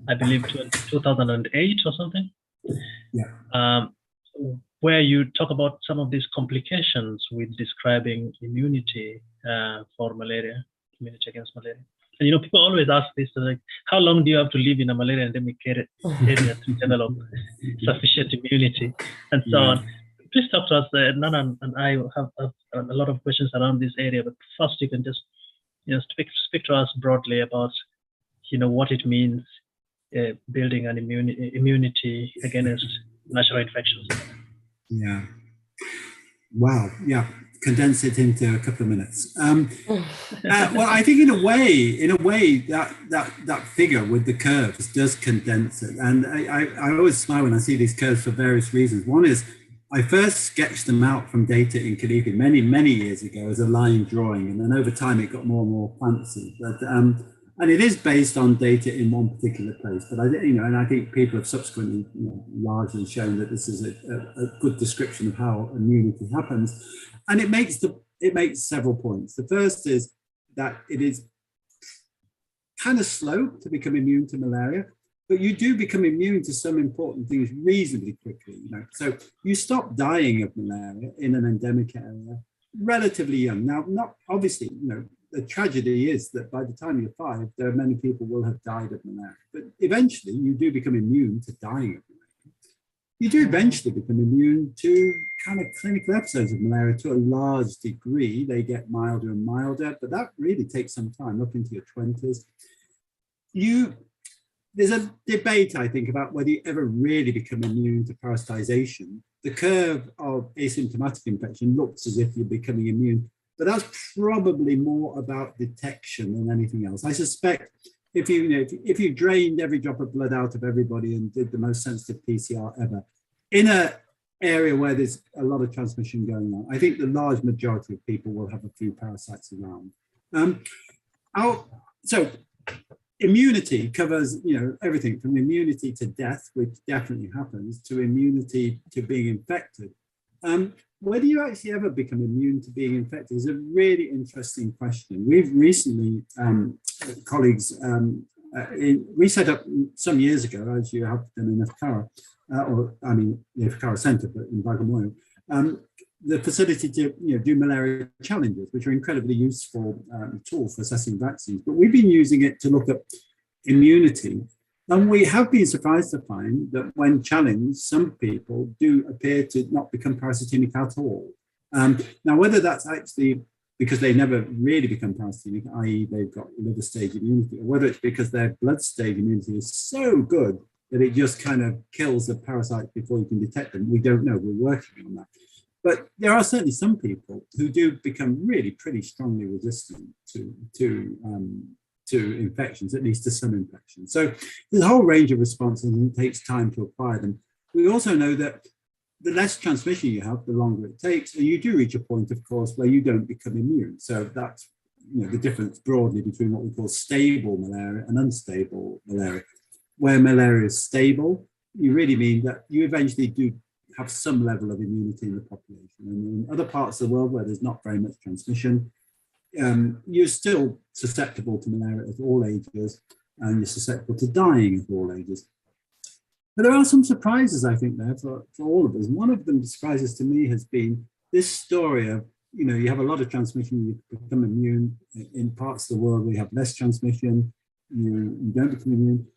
I believe 2008 or something. Yeah. where you talk about some of these complications with describing immunity for malaria, immunity against malaria. And you know, people always ask this, like, how long do you have to live in a malaria endemic area to develop sufficient immunity, and so on? Please talk to us. Nana and I have a lot of questions around this area, but first you can just, you know, speak to us broadly about, you know, what it means building an immunity against natural infections. Yeah. Wow. Yeah. Condense it into a couple of minutes. Well, I think in a way, that figure with the curves does condense it. And I always smile when I see these curves for various reasons. One is I first sketched them out from data in Khalifa many years ago as a line drawing, and then over time it got more and more fancy. But and it is based on data in one particular place. But I think people have subsequently largely shown that this is a good description of how immunity happens, and it makes several points. The first is that it is kind of slow to become immune to malaria, but you do become immune to some important things reasonably quickly. So you stop dying of malaria in an endemic area relatively young. Now, not obviously, the tragedy is that by the time you're 5, there are many people will have died of malaria. But eventually, you do become immune to dying of malaria. You do eventually become immune to kind of clinical episodes of malaria to a large degree. They get milder and milder, but that really takes some time, up into your 20s. There's a debate, I think, about whether you ever really become immune to parasitization. The curve of asymptomatic infection looks as if you're becoming immune, but that's probably more about detection than anything else. I suspect if you drained every drop of blood out of everybody and did the most sensitive PCR ever, in an area where there's a lot of transmission going on, I think the large majority of people will have a few parasites around. So immunity covers, everything from immunity to death, which definitely happens, to immunity to being infected. Whether you actually ever become immune to being infected is a really interesting question. We've recently, colleagues, we set up some years ago, as you have done in Ifakara, the Ifakara Centre, but in Bagamoyo, the facility to do malaria challenges, which are incredibly useful tool for assessing vaccines. But we've been using it to look at immunity. And we have been surprised to find that when challenged, some people do appear to not become parasitemic at all. Now, whether that's actually because they never really become parasitemic, i.e. they've got liver stage immunity, or whether it's because their blood stage immunity is so good that it just kind of kills the parasites before you can detect them, we don't know. We're working on that. But there are certainly some people who do become really pretty strongly resistant to infections, at least to some infections. So there's a whole range of responses, and it takes time to acquire them. We also know that the less transmission you have, the longer it takes, and you do reach a point, of course, where you don't become immune. So that's the difference broadly between what we call stable malaria and unstable malaria. Where malaria is stable, you really mean that you eventually do have some level of immunity in the population. And in other parts of the world where there's not very much transmission, you're still susceptible to malaria at all ages, and you're susceptible to dying at all ages. But there are some surprises, I think, there for all of us. And one of them, surprises to me, has been this story of, you have a lot of transmission, you become immune. In parts of the world where you have less transmission, you don't become immune.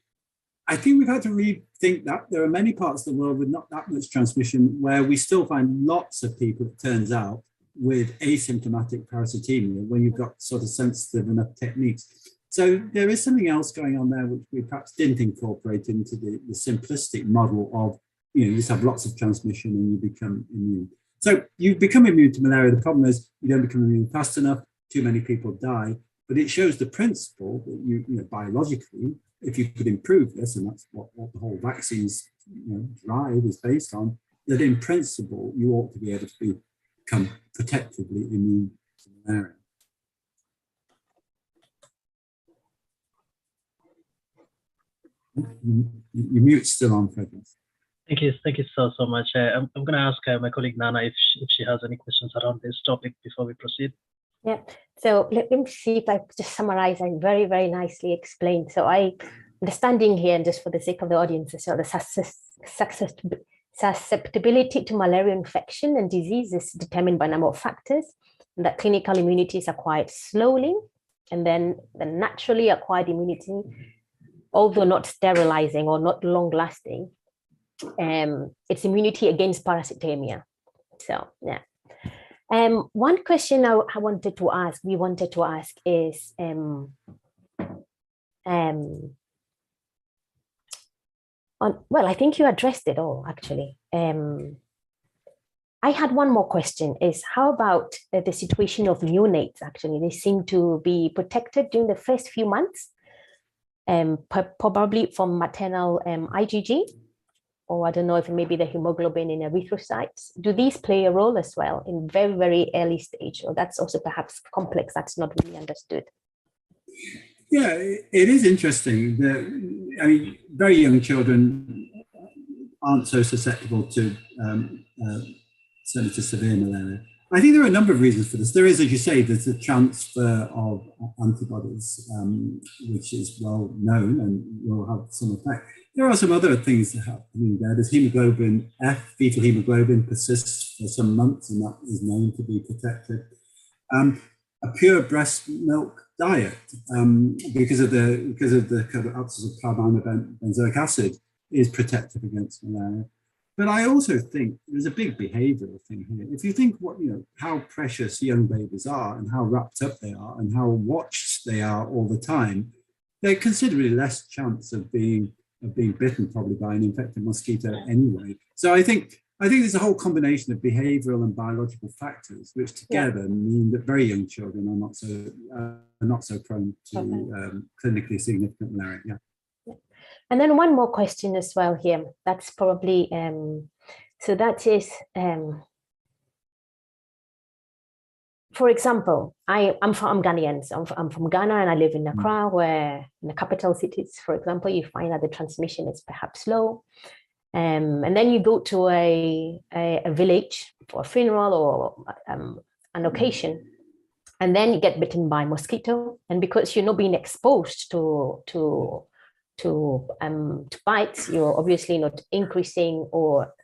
I think we've had to rethink that. There are many parts of the world with not that much transmission where we still find lots of people, it turns out, with asymptomatic parasitemia when you've got sort of sensitive enough techniques. So there is something else going on there which we perhaps didn't incorporate into the simplistic model of, you just have lots of transmission and you become immune. So you become immune to malaria. The problem is you don't become immune fast enough, too many people die, but it shows the principle that you biologically, if you could improve this, and that's what the whole vaccines drive is based on, that in principle you ought to be able to become protectively immune to malaria. Your mute's still on, Frederick. Thank you so much. I'm going to ask my colleague Nana if she has any questions around this topic before we proceed. Yeah, so let me see if I just summarize and very, very nicely explain. So understanding here, and just for the sake of the audience, so the susceptibility to malaria infection and disease is determined by a number of factors, and that clinical immunity is acquired slowly, and then the naturally acquired immunity, although not sterilizing or not long-lasting, it's immunity against parasitemia. So, yeah. One question we wanted to ask is, well, I think you addressed it all, actually. I had one more question, is how about the situation of neonates, actually? They seem to be protected during the first few months, probably from maternal IgG, or I don't know if maybe the hemoglobin in erythrocytes. Do these play a role as well in very, very early stage? Or that's also perhaps complex, that's not really understood. Yeah, it is interesting that, I mean, very young children aren't so susceptible to certainly to severe malaria. I think there are a number of reasons for this. There is, as you say, there's a transfer of antibodies, which is well known and will have some effect. There are some other things that happen there. There's hemoglobin F, fetal hemoglobin persists for some months, and that is known to be protected. A pure breast milk diet, because of the kind of absence of carbamobenzoic acid, is protective against malaria. But I also think there's a big behavioral thing here. If you think how precious young babies are and how wrapped up they are and how watched they are all the time, they're considerably less chance of being bitten probably by an infected mosquito anyway. So I think there's a whole combination of behavioral and biological factors which together mean that very young children are not so prone to clinically significant malaria. Yeah. And then one more question as well here. That's probably, so that is, for example, I'm Ghanaian, so I'm from Ghana and I live in Accra, where in the capital cities, for example, you find that the transmission is perhaps low. And then you go to a village for a funeral or an occasion, and then you get bitten by a mosquito. And because you're not being exposed to bites, you're obviously not increasing or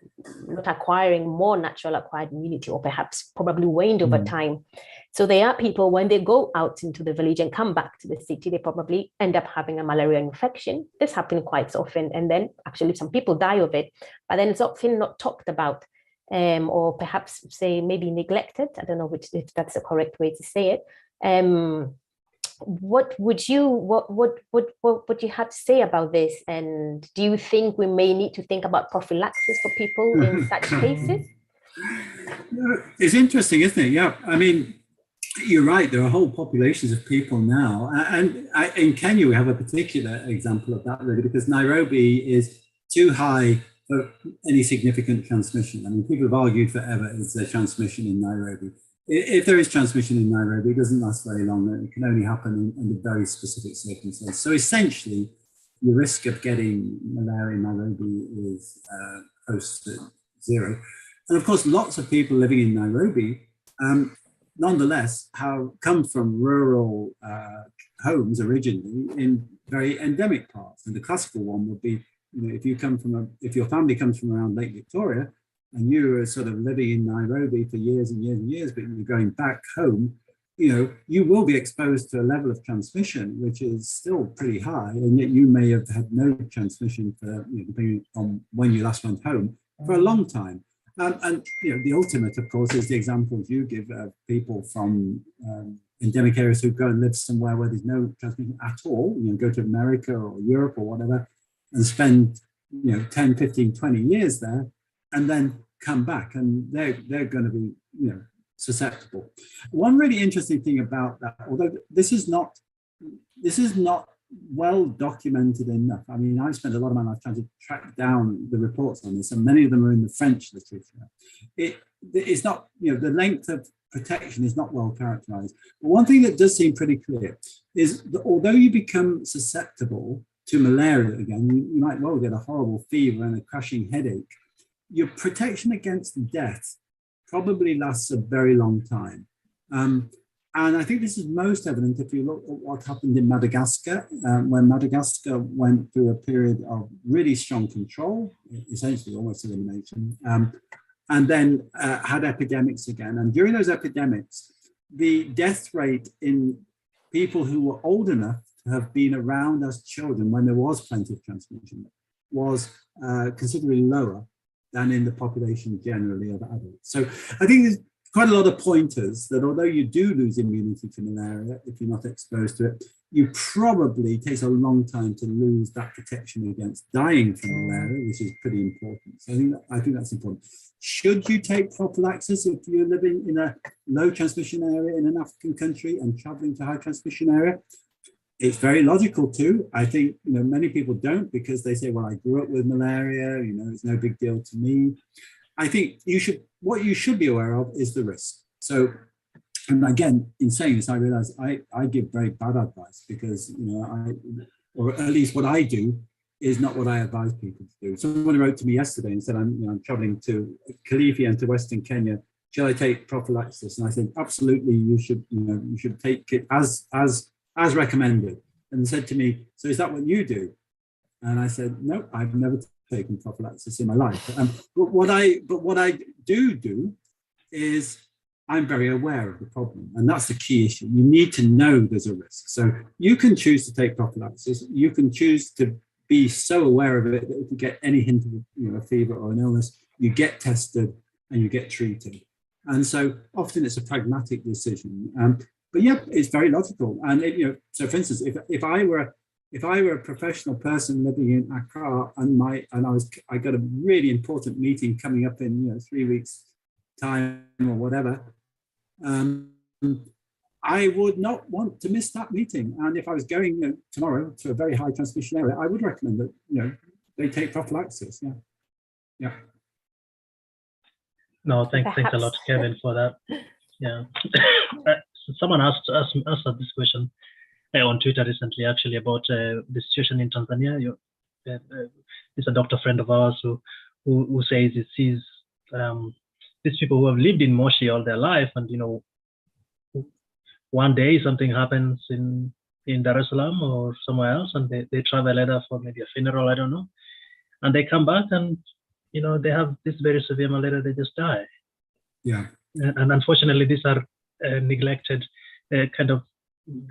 not acquiring more natural acquired immunity, or perhaps probably waned over time. So there are people, when they go out into the village and come back to the city, they probably end up having a malaria infection. This happens quite often, and then actually some people die of it, but then it's often not talked about, or perhaps say maybe neglected. I don't know if that's the correct way to say it. What would you have to say about this? And do you think we may need to think about prophylaxis for people in such cases? It's interesting, isn't it? Yeah, I mean, you're right. There are whole populations of people now, and in Kenya we have a particular example of that, really, because Nairobi is too high for any significant transmission. I mean, people have argued forever is there transmission in Nairobi. If there is transmission in Nairobi, it doesn't last very long. It can only happen in very specific circumstances. So essentially, the risk of getting malaria in Nairobi is close to zero. And of course, lots of people living in Nairobi, nonetheless, have come from rural homes originally in very endemic parts. And the classical one would be, if your family comes from around Lake Victoria, and you are sort of living in Nairobi for years and years and years, but you're going back home, you will be exposed to a level of transmission which is still pretty high, and yet you may have had no transmission for, depending on when you last went home, for a long time. And the ultimate, of course, is the examples you give of people from endemic areas who go and live somewhere where there's no transmission at all, go to America or Europe or whatever, and spend 10, 15, 20 years there, and then come back, and they're going to be susceptible. One really interesting thing about that, although this is not well documented enough. I mean, I've spent a lot of my life trying to track down the reports on this, and many of them are in the French literature. It's not, the length of protection is not well characterized. But one thing that does seem pretty clear is that although you become susceptible to malaria again, you might well get a horrible fever and a crashing headache. Your protection against death probably lasts a very long time. And And I think this is most evident if you look at what happened in Madagascar, when Madagascar went through a period of really strong control, essentially almost elimination, and then had epidemics again. And during those epidemics, the death rate in people who were old enough to have been around as children when there was plenty of transmission was considerably lower than in the population generally of adults. So I think there's quite a lot of pointers that although you do lose immunity to malaria if you're not exposed to it, you probably takes a long time to lose that protection against dying from malaria, which is pretty important. So I think that's important. Should you take prophylaxis if you're living in a low transmission area in an African country and traveling to high transmission area? It's very logical too. I think many people don't because they say, well, I grew up with malaria, it's no big deal to me. I think what you should be aware of is the risk. So, and again, in saying this, I realize I give very bad advice because, or at least what I do is not what I advise people to do. Someone wrote to me yesterday and said, I'm traveling to Kilifi and to Western Kenya. Shall I take prophylaxis? And I said, absolutely, you should take it as recommended. And they said to me, so is that what you do? And I said, no, I've never taken prophylaxis in my life. But what I do is I'm very aware of the problem. And that's the key issue. You need to know there's a risk. So you can choose to take prophylaxis. You can choose to be so aware of it that if you get any hint of a fever or an illness, you get tested and you get treated. And so often it's a pragmatic decision. But yeah, it's very logical. And so for instance, if I were a professional person living in Accra and I got a really important meeting coming up in 3 weeks time or whatever, I would not want to miss that meeting. And if I was going tomorrow to a very high transmission area, I would recommend that they take prophylaxis. Yeah. No, thanks a lot, Kevin, for that. Yeah. Someone asked this question on Twitter recently, actually, about the situation in Tanzania. It's a doctor friend of ours who says he sees these people who have lived in Moshi all their life, and one day something happens in Dar es Salaam or somewhere else, and they travel either for maybe a funeral, I don't know, and they come back and they have this very severe malaria, they just die. Yeah. And unfortunately, these are neglected, kind of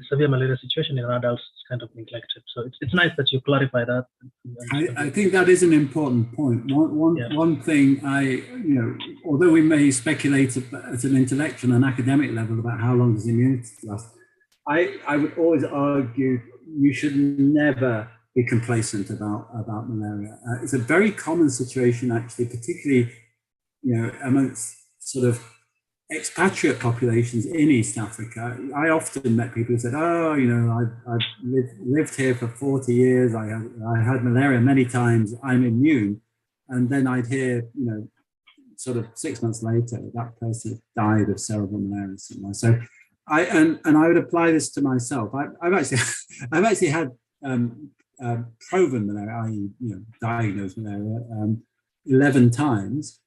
severe malaria situation in adults is kind of neglected. So it's nice that you clarify that. I think that is an important point. One thing although we may speculate at an intellectual and academic level about how long does immunity last, I would always argue you should never be complacent about malaria. It's a very common situation, actually, particularly amongst sort of expatriate populations in East Africa. I often met people who said, I've lived here for 40 years. I had malaria many times. I'm immune. And then I'd hear, sort of 6 months later, that person died of cerebral malaria somewhere. So I would apply this to myself. I've actually had proven malaria, i.e., diagnosed malaria 11 times.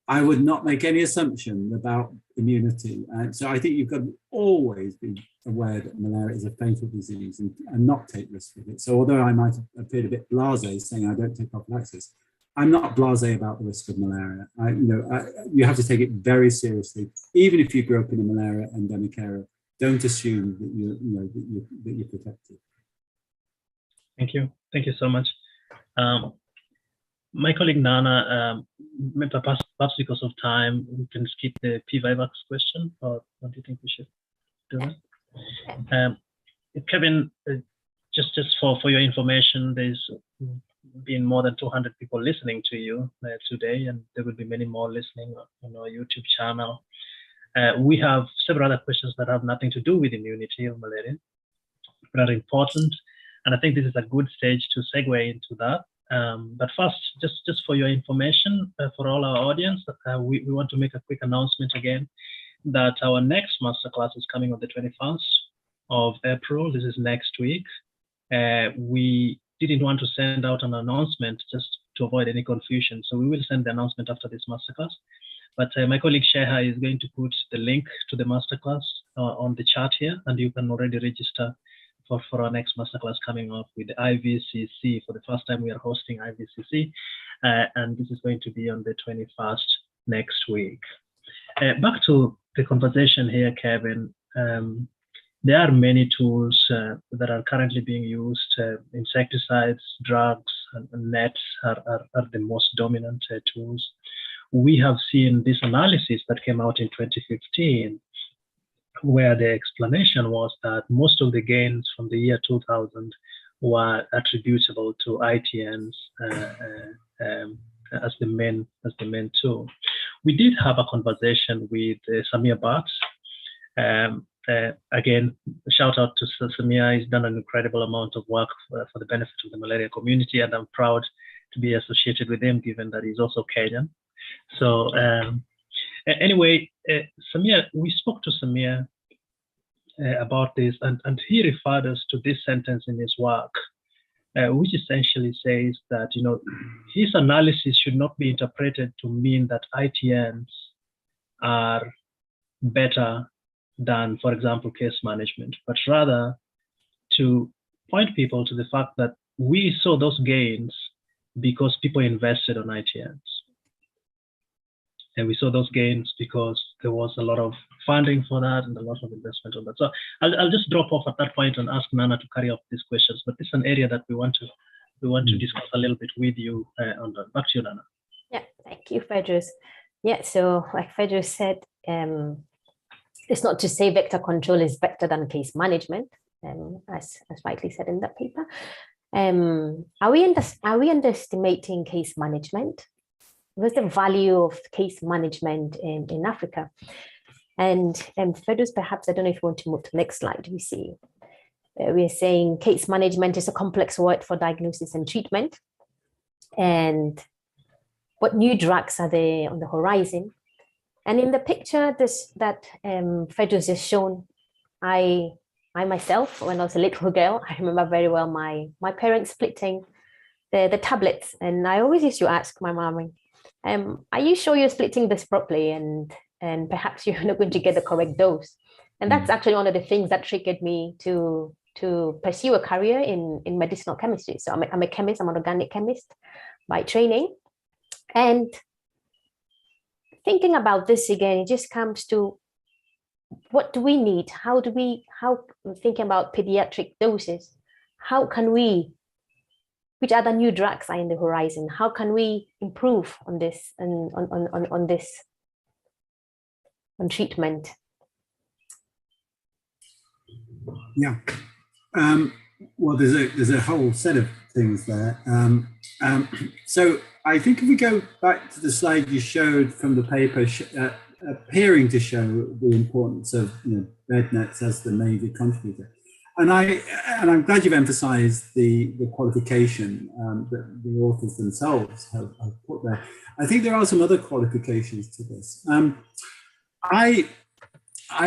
I would not make any assumption about immunity. So I think you've got to always be aware that malaria is a fatal disease and not take risks with it. So although I might have appeared a bit blasé saying I don't take prophylaxis, I'm not blasé about the risk of malaria. You have to take it very seriously. Even if you grew up in a malaria endemic area, don't assume that you're protected. Thank you so much. My colleague Nana, perhaps because of time, we can skip the PVivax question, or what do you think we should do that? Kevin, just for your information, there's been more than 200 people listening to you today, and there will be many more listening on our YouTube channel. We have several other questions that have nothing to do with immunity or malaria, but are important, and I think this is a good stage to segue into that. But first, just for your information, for all our audience, we want to make a quick announcement again that our next masterclass is coming on the 21st of April. This is next week. We didn't want to send out an announcement just to avoid any confusion, so we will send the announcement after this masterclass. But my colleague Sheha is going to put the link to the masterclass on the chat here, and you can already register for our next masterclass coming up with the IVCC. For the first time, we are hosting IVCC, and this is going to be on the 21st next week. Back to the conversation here, Kevin. There are many tools that are currently being used. Insecticides, drugs, and nets are the most dominant tools. We have seen this analysis that came out in 2015, where the explanation was that most of the gains from the year 2000 were attributable to ITNs as the main tool. We did have a conversation with Samir Bats. Again, shout out to Samir. He's done an incredible amount of work for the benefit of the malaria community, and I'm proud to be associated with him, given that he's also Kenyan. So anyway, Samir, we spoke to Samir about this, and he referred us to this sentence in his work, which essentially says that, you know, his analysis should not be interpreted to mean that ITNs are better than, for example, case management, but rather to point people to the fact that we saw those gains because people invested on ITNs. And we saw those gains because there was a lot of funding for that and a lot of investment on that. So I'll just drop off at that point and ask Nana to carry off these questions. But this is an area that we want to discuss a little bit with you on that. Back to you, Nana. Yeah, thank you, Fedros. Yeah, so like Fedros said, it's not to say vector control is better than case management, as rightly said in that paper. Are we underestimating case management? What's the value of case management in Africa? And Fedros, perhaps, I don't know if you want to move to the next slide. We see we're saying case management is a complex word for diagnosis and treatment. And what new drugs are there on the horizon? And in the picture that Fedros has shown, I myself, when I was a little girl, I remember very well my parents splitting the tablets. And I always used to ask my mom, are you sure you're splitting this properly? And perhaps you're not going to get the correct dose. And that's actually one of the things that triggered me to pursue a career in medicinal chemistry. So I'm a chemist, I'm an organic chemist by training. And thinking about this again, it just comes to what do we need? Thinking about pediatric doses, which other new drugs are in the horizon? How can we improve on this and on treatment? Yeah. Well, there's a whole set of things there. So I think if we go back to the slide you showed from the paper, appearing to show the importance of bed nets as the major contributor. And I'm glad you've emphasized the qualification that the authors themselves have put there. I think there are some other qualifications to this. I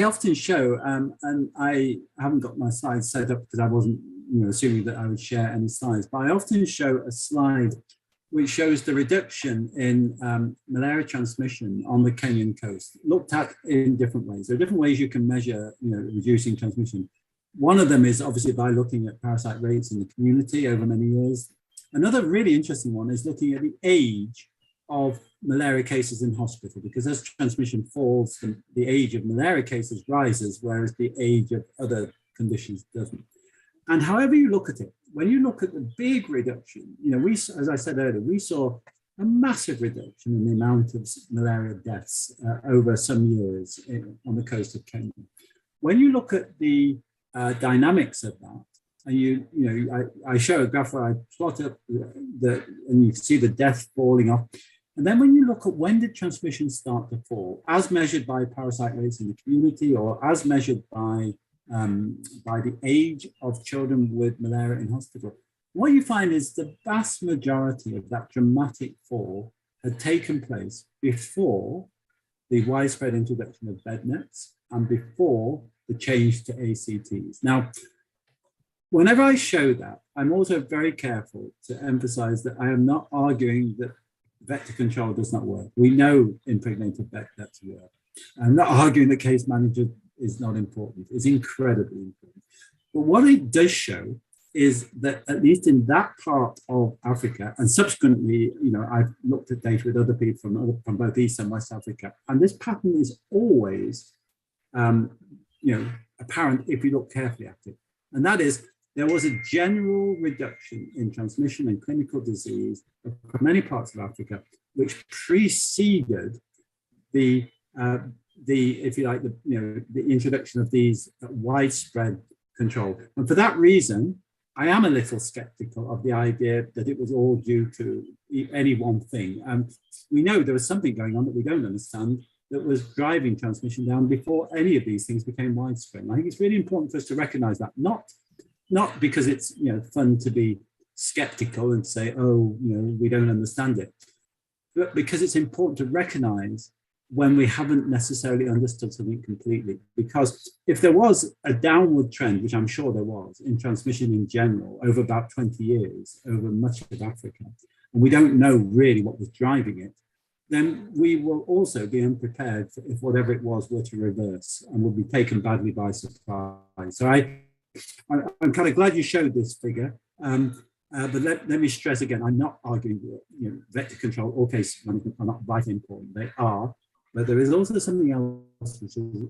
often show, and I haven't got my slides set up because I wasn't assuming that I would share any slides, but I often show a slide which shows the reduction in malaria transmission on the Kenyan coast, looked at in different ways. There are different ways you can measure reducing transmission. One of them is obviously by looking at parasite rates in the community over many years. Another really interesting one is looking at the age of malaria cases in hospital, because as transmission falls, the age of malaria cases rises, whereas the age of other conditions doesn't. And however you look at it, when you look at the big reduction, as I said earlier, we saw a massive reduction in the amount of malaria deaths over some years on the coast of Kenya. When you look at the dynamics of that, and I show a graph where I plot up and you can see the death falling off. And then when you look at when did transmission start to fall, as measured by parasite rates in the community or as measured by the age of children with malaria in hospital, what you find is the vast majority of that dramatic fall had taken place before the widespread introduction of bed nets and before the change to ACTs. Now, whenever I show that, I'm also very careful to emphasize that I am not arguing that vector control does not work. We know impregnated bed nets work. I'm not arguing that case is not important. It's incredibly important. But what it does show is that at least in that part of Africa, and subsequently, I've looked at data with other people from both East and West Africa, and this pattern is always, apparent if you look carefully at it. And that is, there was a general reduction in transmission and clinical disease across many parts of Africa, which preceded the introduction of these widespread control. And for that reason, I am a little skeptical of the idea that it was all due to any one thing. And we know there was something going on that we don't understand that was driving transmission down before any of these things became widespread. And I think it's really important for us to recognize that, not because it's fun to be skeptical and say, oh, we don't understand it, but because it's important to recognize when we haven't necessarily understood something completely. Because if there was a downward trend, which I'm sure there was, in transmission in general over about 20 years, over much of Africa, and we don't know really what was driving it, then we will also be unprepared for if whatever it was were to reverse and will be taken badly by surprise. So I'm kind of glad you showed this figure. But let me stress again, I'm not arguing that vector control or case management are not vitally important. They are. But there is also something else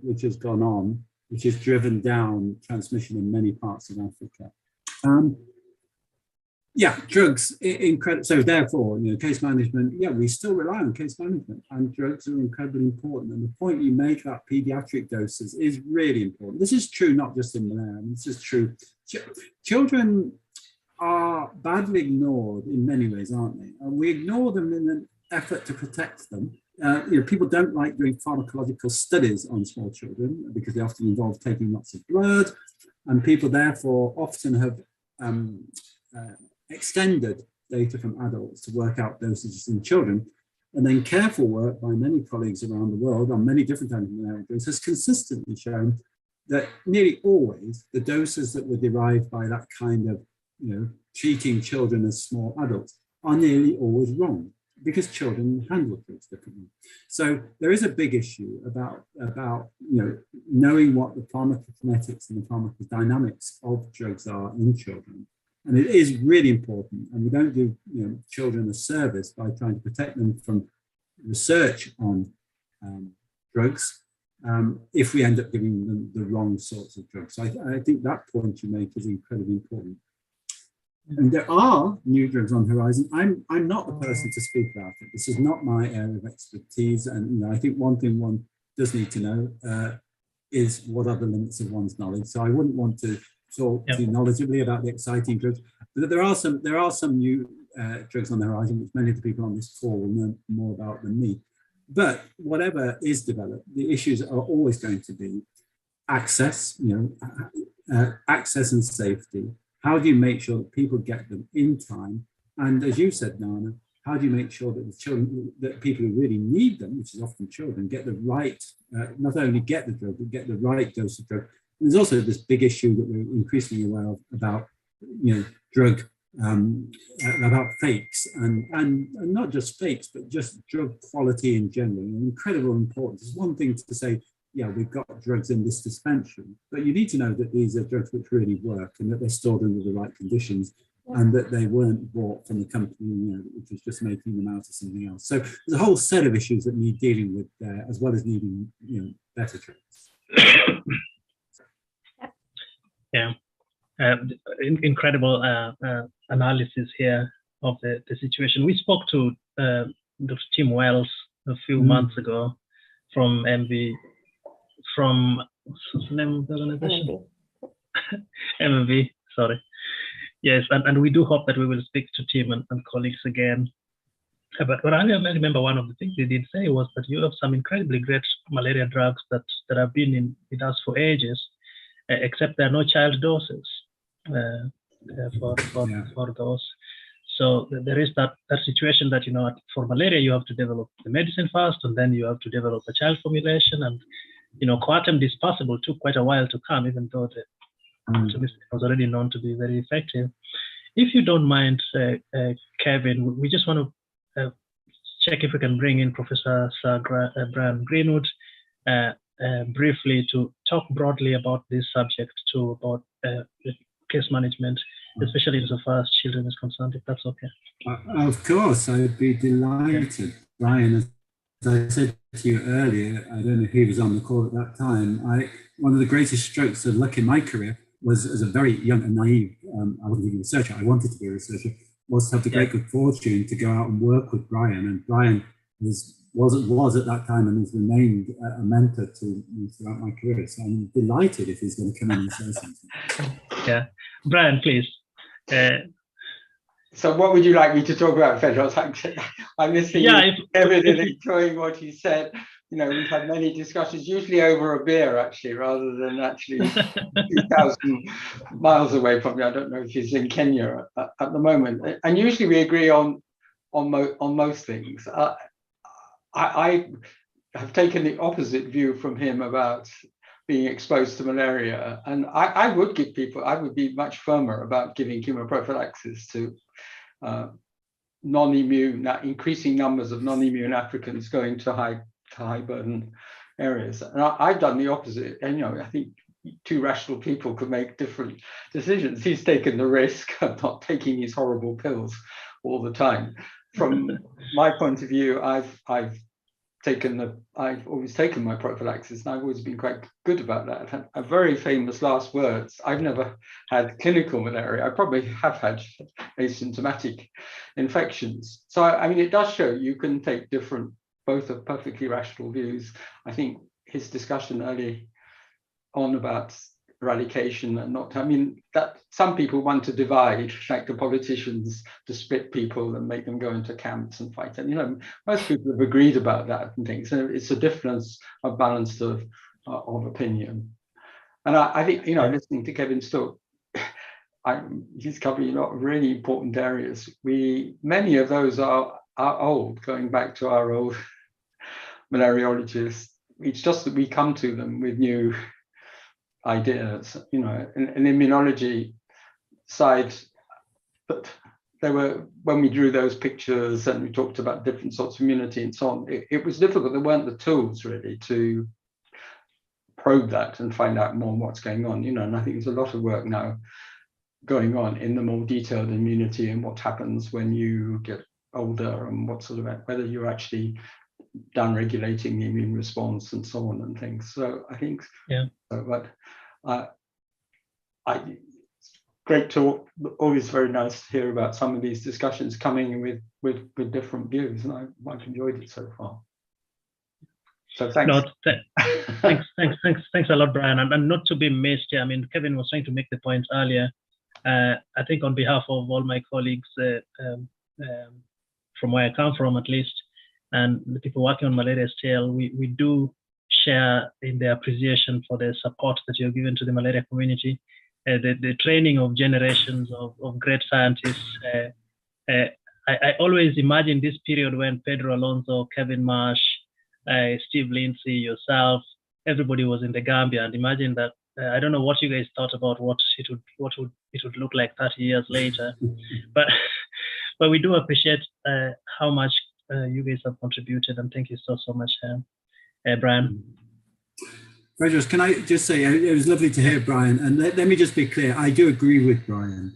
which has gone on, which has driven down transmission in many parts of Africa. Drugs, so therefore, case management, we still rely on case management, and drugs are incredibly important. And the point you make about pediatric doses is really important. This is true not just in malaria, this is true. Children are badly ignored in many ways, aren't they? And we ignore them in an effort to protect them. People don't like doing pharmacological studies on small children because they often involve taking lots of blood, and people therefore often have extended data from adults to work out dosages in children. And then careful work by many colleagues around the world on many different types of malaria drugs has consistently shown that nearly always the doses that were derived by that kind of treating children as small adults are nearly always wrong, because children handle drugs differently. So there is a big issue about knowing what the pharmacokinetics and the pharmacodynamics of drugs are in children. And it is really important, and we don't do children a service by trying to protect them from research on drugs if we end up giving them the wrong sorts of drugs. So I think that point you make is incredibly important. And there are new drugs on the horizon. I'm not the person to speak about it. This is not my area of expertise. And I think one thing one does need to know is what are the limits of one's knowledge. So I wouldn't want to talk too knowledgeably about the exciting drugs. But there are some new drugs on the horizon, which many of the people on this call will know more about than me. But whatever is developed, the issues are always going to be access, access and safety. How do you make sure that people get them in time? And as you said, Nana, how do you make sure that the children, that people who really need them, which is often children, get the right, not only get the drug, but get the right dose of drug. And there's also this big issue that we're increasingly aware of about, drug, about fakes, and not just fakes, but just drug quality in general. Incredible importance. It's one thing to say, yeah, we've got drugs in this dispensation, but you need to know that these are drugs which really work and that they're stored under the right conditions, and that they weren't bought from the company, which was just making them out of something else. So there's a whole set of issues that need dealing with there, as well as needing, better drugs. Yeah, incredible analysis here of the situation. We spoke to Dr. Tim Wells a few months ago from MV. What's the name of the organization? MV, sorry. Yes, and we do hope that we will speak to Tim and colleagues again. But I remember one of the things they did say was that you have some incredibly great malaria drugs that have been with us for ages, except there are no child doses for those. So there is that situation that, for malaria, you have to develop the medicine first, and then you have to develop a child formulation. And coartem dispersible took quite a while to come, even though the was already known to be very effective. If you don't mind, Kevin, we just want to check if we can bring in Professor Sir Brian Greenwood briefly to talk broadly about this subject too, about case management, especially insofar as children is concerned, if that's okay. Of course, I'd be delighted. Brian, as I said to you earlier, I don't know if he was on the call at that time, one of the greatest strokes of luck in my career was, as a very young and naive, I wasn't even a researcher, I wanted to be a researcher, was to have the great good fortune to go out and work with Brian. And Brian was at that time and has remained a mentor to me throughout my career. So I'm delighted if he's going to come in and say something. Yeah, Brian, please. So what would you like me to talk about, Fedros? I'm listening to Kevin and enjoying what he said. You know, we've had many discussions, usually over a beer, actually, rather than actually 2,000 miles away from me. I don't know if he's in Kenya at the moment. And usually we agree on most things. I have taken the opposite view from him about being exposed to malaria. And I would be much firmer about giving chemoprophylaxis to non-immune, increasing numbers of non-immune Africans going to high burden areas. And I've done the opposite. And, I think two rational people could make different decisions. He's taken the risk of not taking these horrible pills all the time. From my point of view, I've always taken my prophylaxis, and I've always been quite good about that. I've had a very famous last words. I've never had clinical malaria. I probably have had asymptomatic infections. So, I mean, it does show you can take both are perfectly rational views. I think his discussion early on about eradication and that some people want to divide, like the politicians, to split people and make them go into camps and fight. And most people have agreed about that and things. So it's a difference of balance of opinion. And I think listening to Kevin's talk, he's covering a lot of really important areas. Many of those are old, going back to our old malariologists. It's just that we come to them with new ideas, an immunology side, but when we drew those pictures and we talked about different sorts of immunity and so on, it was difficult. There weren't the tools really to probe that and find out more what's going on, and I think there's a lot of work now going on in the more detailed immunity and what happens when you get older and what sort of, whether you're actually down-regulating the immune response and so on and things. So I think, but great talk. Always very nice to hear about some of these discussions coming with different views, and I've enjoyed it so far. So thanks. No, thanks a lot, Brian. And not to be missed, I mean, Kevin was trying to make the point earlier. I think on behalf of all my colleagues from where I come from, at least, and the people working on malaria still, we do share in the appreciation for the support that you've given to the malaria community, the training of generations of great scientists. I always imagine this period when Pedro Alonso, Kevin Marsh, Steve Lindsay, yourself, everybody was in the Gambia, and imagine that. I don't know what you guys thought about what it would look like 30 years later, but we do appreciate how much you guys have contributed, and thank you so much, Brian. Fedros, can I just say, it was lovely to hear Brian, and let me just be clear, I do agree with Brian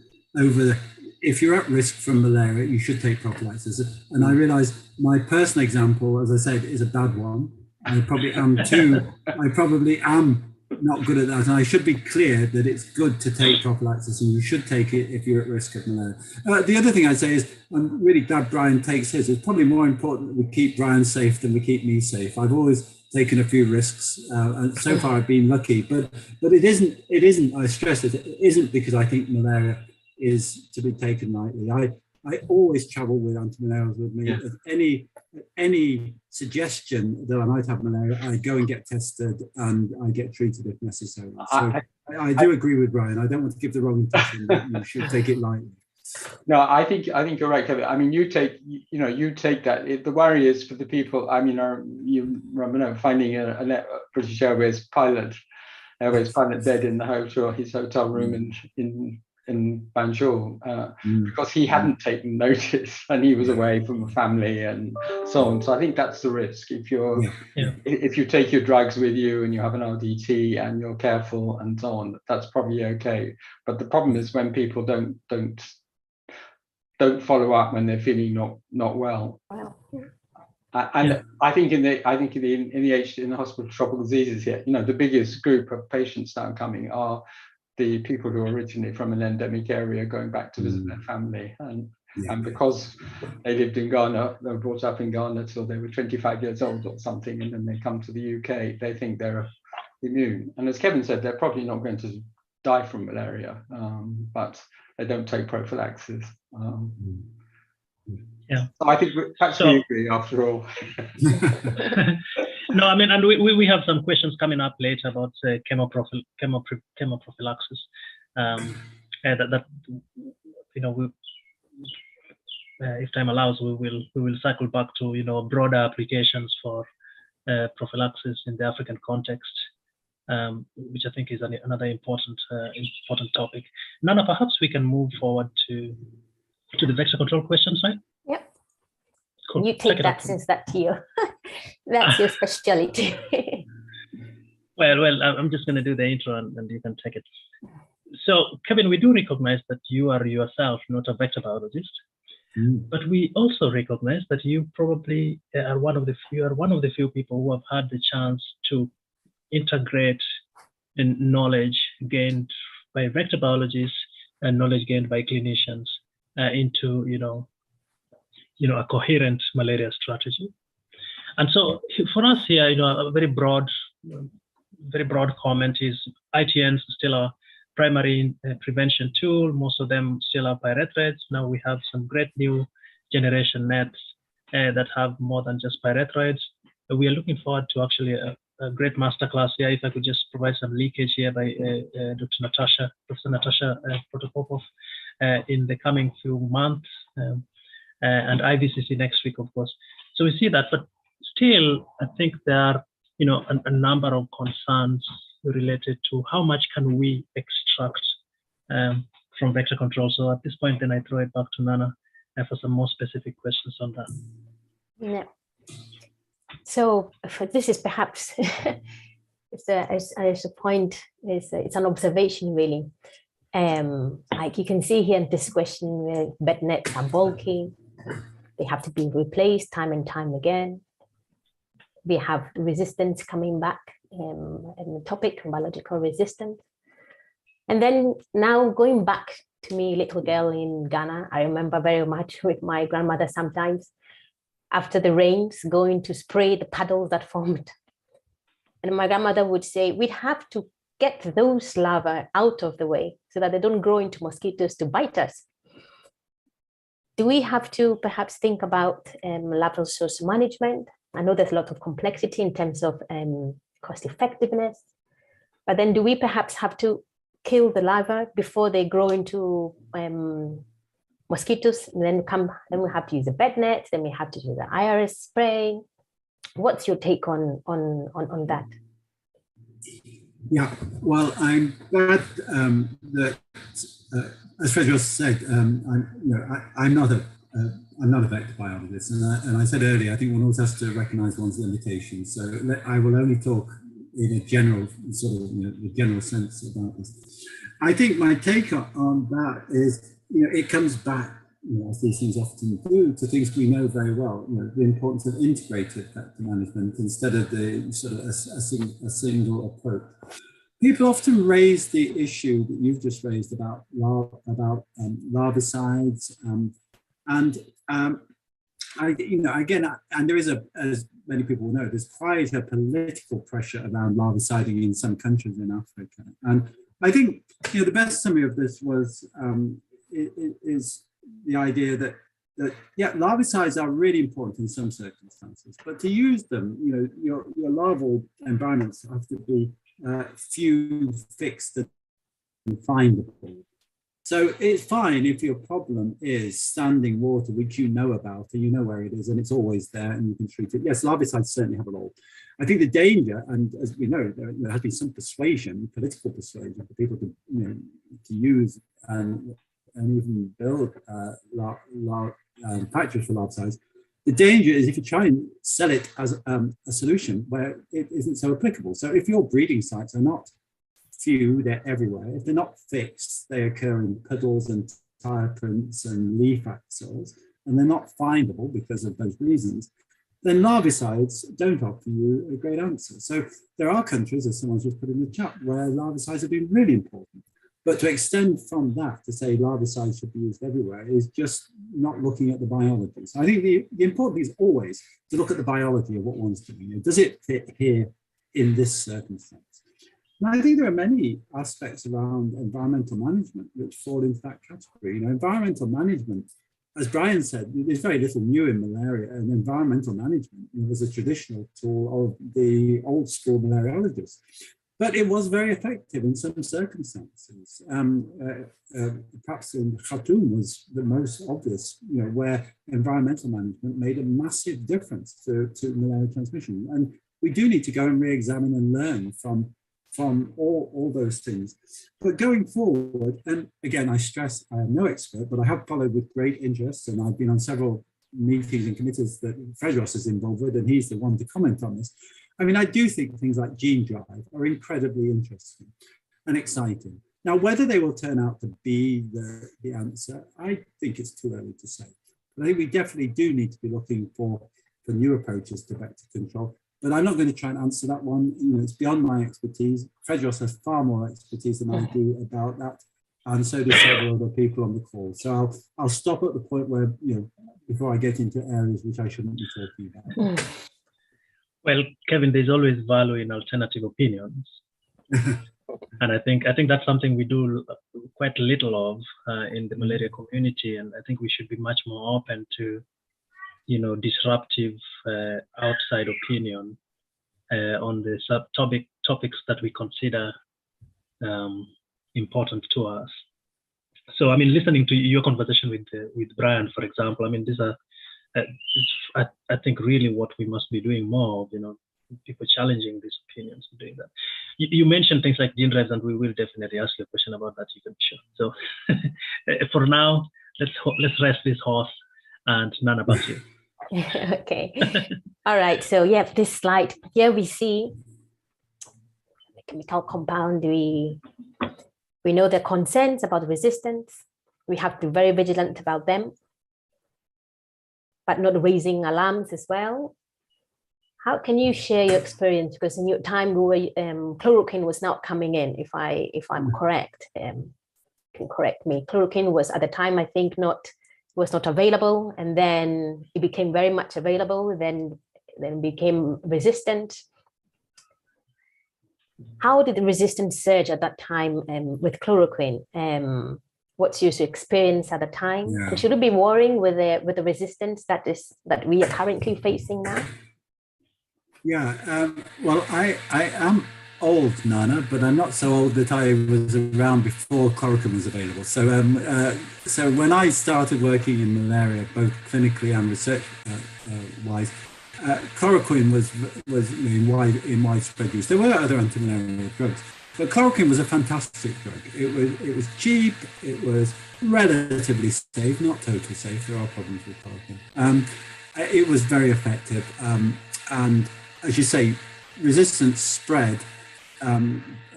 if you're at risk from malaria, you should take prophylaxis. And I realize my personal example, as I said, is a bad one. I probably am not good at that, and I should be clear that it's good to take prophylaxis, and you should take it if you're at risk of malaria. The other thing I'd say is I'm really glad Brian takes his. It's probably more important that we keep Brian safe than we keep me safe. I've always taken a few risks, and so far I've been lucky. But it isn't. I stress it. It isn't because I think malaria is to be taken lightly. I always travel with antimalarials with me. Yeah. Any suggestion that I might have malaria, I go and get tested and I get treated if necessary. So I do agree with Brian. I don't want to give the wrong impression that you should take it lightly. No, I think you're right, Kevin. I mean, you take that. The worry is for the people. I mean, finding a British Airways pilot dead in his hotel room in in Banjul because he hadn't taken notice and he was away from a family and so on. So I think that's the risk. If you take your drugs with you and you have an RDT and you're careful and so on, that's probably okay. But the problem is when people don't follow up when they're feeling not well. Wow. And I think in the hospital tropical diseases here, the biggest group of patients now coming are the people who are originally from an endemic area going back to visit their family. And because they lived in Ghana, they were brought up in Ghana till they were 25 years old or something, and then they come to the UK, they think they're immune. And as Kevin said, they're probably not going to die from malaria, but they don't take prophylaxis. So I think perhaps we agree after all. No, I mean, and we have some questions coming up later about chemoprophylaxis. If time allows, we will cycle back to broader applications for prophylaxis in the African context, which I think is another important topic. Nana, perhaps we can move forward to the vector control questions, right? Yep. Cool. You take that since that's your specialty. Well, I'm just going to do the intro and you can take it. So, Kevin, we do recognize that you are yourself not a vector biologist, but we also recognize that you probably are one of the few people who have had the chance to integrate in knowledge gained by vector biologists and knowledge gained by clinicians into a coherent malaria strategy. And so for us here, a very broad comment is ITNs still our primary prevention tool. Most of them still are pyrethroids. Now we have some great new generation nets that have more than just pyrethroids. We are looking forward to actually a great masterclass here. If I could just provide some leakage here by Professor Natasha Protopopov in the coming few months, and IVCC next week, of course. So we see that, but still, I think there are, a number of concerns related to how much can we extract from vector control. So at this point, then I throw it back to Nana for some more specific questions on that. Yeah. So this is perhaps it's a point. It's an observation really. Like you can see here in this question, bed nets are bulky. They have to be replaced time and time again. We have resistance coming back in the topic, biological resistance. And then now going back to me, little girl in Ghana, I remember very much with my grandmother sometimes after the rains going to spray the puddles that formed. And my grandmother would say, we'd have to get those larvae out of the way so that they don't grow into mosquitoes to bite us. Do we have to perhaps think about larval source management? I know there's a lot of complexity in terms of cost effectiveness, but then do we perhaps have to kill the larvae before they grow into mosquitoes? And then we have to use a bed net, then we have to use the IRS spray. What's your take on that? Yeah, well, I'm glad that, as Fred just said, I'm not a vector biologist, and I said earlier, I think one always has to recognise one's limitations. So I will only talk in a general sort of the general sense about this. I think my take on that is, it comes back, as these things often do, to things we know very well. The importance of integrated vector management instead of the sort of a single approach. People often raise the issue that you've just raised about larvicides, and there is as many people know, there's quite a political pressure around larviciding in some countries in Africa, and I think the best summary of this was is the idea that larvicides are really important in some circumstances, but to use them, your larval environments have to be few, fixed, and findable. So it's fine if your problem is standing water, which you know about and you know where it is and it's always there and you can treat it. Yes, larvicides certainly have a role. I think the danger, and as we know, there has been some persuasion, political persuasion, for people to, to use and even build factories for large size. The danger is if you try and sell it as a solution where it isn't so applicable. So if your breeding sites are not few, they're everywhere. If they're not fixed, they occur in puddles and tire prints and leaf axils, and they're not findable because of those reasons, then larvicides don't offer you a great answer. So there are countries, as someone's just put in the chat, where larvicides have been really important. But to extend from that to say larvicides should be used everywhere is just not looking at the biology. So I think the important thing is always to look at the biology of what one's doing. Does it fit here in this circumstance? And I think there are many aspects around environmental management which fall into that category. Environmental management, as Brian said, there's very little new in malaria, and environmental management was a traditional tool of the old school malariologists. But it was very effective in some circumstances. Perhaps in Khartoum was the most obvious, where environmental management made a massive difference to malaria transmission. And we do need to go and re-examine and learn from all those things. But going forward, and again, I stress I am no expert, but I have followed with great interest, and I've been on several meetings and committees that Fredros is involved with, and he's the one to comment on this. I mean, I do think things like gene drive are incredibly interesting and exciting. Now, whether they will turn out to be the answer, I think it's too early to say. But I think we definitely do need to be looking for new approaches to vector control. But I'm not going to try and answer that one. It's beyond my expertise. Fredros has far more expertise than I do about that, and so do several other people on the call. So I'll stop at the point where, before I get into areas which I shouldn't be talking about. Well, Kevin, there's always value in alternative opinions, and I think that's something we do quite little of in the malaria community, and I think we should be much more open to, disruptive outside opinion on the topics that we consider important to us. So, I mean, listening to your conversation with Brian, for example, I mean, these are I think really what we must be doing more of, people challenging these opinions and doing that. You mentioned things like gene drives, and we will definitely ask you a question about that, you can be sure. So for now, let's rest this horse, and Nana, back to you. Okay. All right. So yeah, this slide here we see the chemical compound. We know the concerns about resistance. We have to be very vigilant about them, but not raising alarms as well. How can you share your experience? Because in your time, chloroquine was not coming in. If I'm correct, can correct me. Chloroquine was at the time, I think, was not available, and then it became very much available. Then became resistant. How did the resistance surge at that time with chloroquine? What's your experience at the time? Yeah. And should we be worrying with the resistance that we are currently facing now? Yeah, well, I am old, Nana, but I'm not so old that I was around before chloroquine was available. So when I started working in malaria, both clinically and research wise, chloroquine was in widespread use. There were other anti-malarial drugs, but chloroquine was a fantastic drug. It was cheap. It was relatively safe, not totally safe. There are problems with chloroquine. It was very effective, and as you say, resistance spread,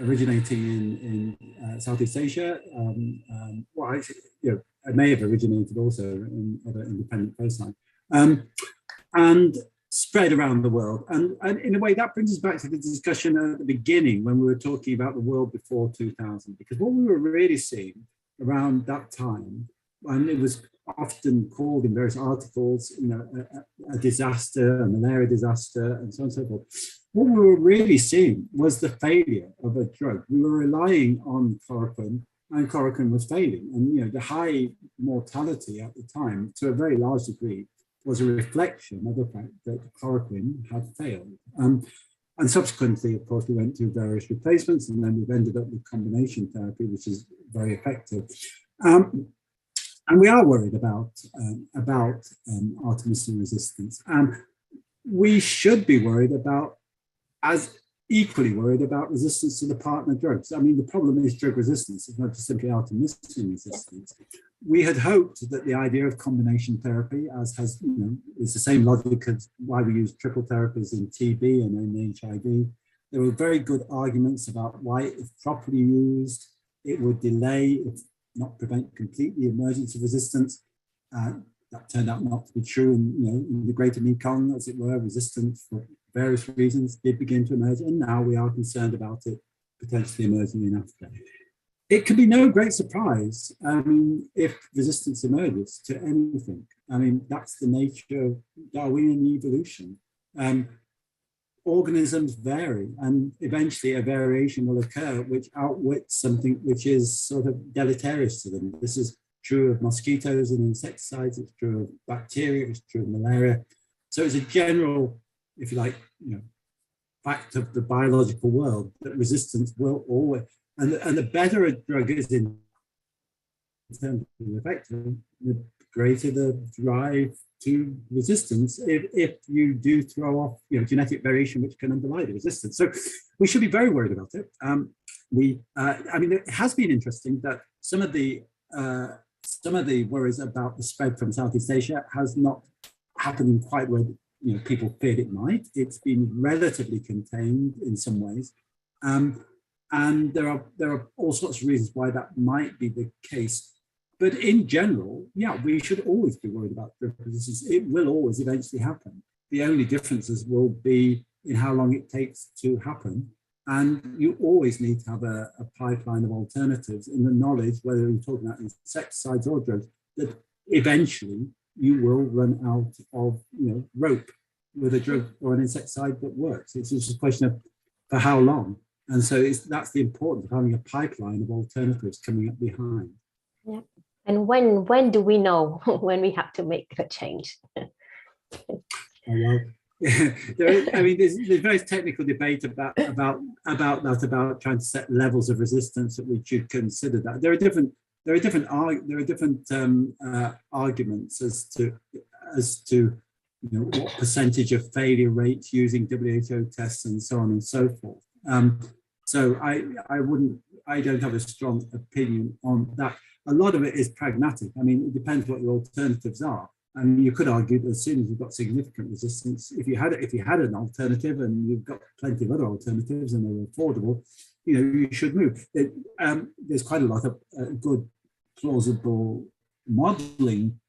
originating in Southeast Asia. It may have originated also in other independent baseline, and spread around the world. And in a way, that brings us back to the discussion at the beginning when we were talking about the world before 2000, because what we were really seeing around that time, and it was often called in various articles, a disaster, a malaria disaster, and so on and so forth. What we were really seeing was the failure of a drug. We were relying on chloroquine, and chloroquine was failing. And the high mortality at the time, to a very large degree, was a reflection of the fact that chloroquine had failed. And subsequently, of course, we went through various replacements, and then we've ended up with combination therapy, which is very effective. And we are worried about artemisinin resistance. We should be worried about as equally worried about resistance to the partner drugs. I mean, the problem is drug resistance. It's not just simply artemisinin resistance. We had hoped that the idea of combination therapy, as has, it's the same logic as why we use triple therapies in TB and in HIV. There were very good arguments about why, if properly used, it would delay, if not prevent completely, emergence of resistance. That turned out not to be true. And in the Greater Mekong, as it were, resistance for various reasons did begin to emerge, and now we are concerned about it potentially emerging in Africa. It could be no great surprise, if resistance emerges to anything. That's the nature of Darwinian evolution. Organisms vary, and eventually a variation will occur which outwits something which is sort of deleterious to them. This is true of mosquitoes and insecticides, it's true of bacteria, it's true of malaria. So it's a general, if you like, fact of the biological world that resistance will always, and the better a drug is in terms of the effective, the greater the drive to resistance if you do throw off genetic variation which can underlie the resistance. So we should be very worried about it. It has been interesting that some of the worries about the spread from Southeast Asia has not happened quite where people feared it might. It's been relatively contained in some ways, and there are all sorts of reasons why that might be the case. But in general, we should always be worried about drug resistance. It will always eventually happen. The only differences will be in how long it takes to happen. And you always need to have a pipeline of alternatives in the knowledge, whether you're talking about insecticides or drugs, that eventually you will run out of rope with a drug or an insecticide that works. It's just a question of for how long. And so that's the importance of having a pipeline of alternatives coming up behind. Yeah. And when do we know when we have to make the change? There's very technical debate about trying to set levels of resistance that we should consider that. There are different arguments as to what percentage of failure rates using WHO tests and so on and so forth. So I don't have a strong opinion on that. A lot of it is pragmatic. It depends what your alternatives are. You could argue that as soon as you've got significant resistance, if you had an alternative and you've got plenty of other alternatives and they're affordable, you should move. There's quite a lot of good, plausible modeling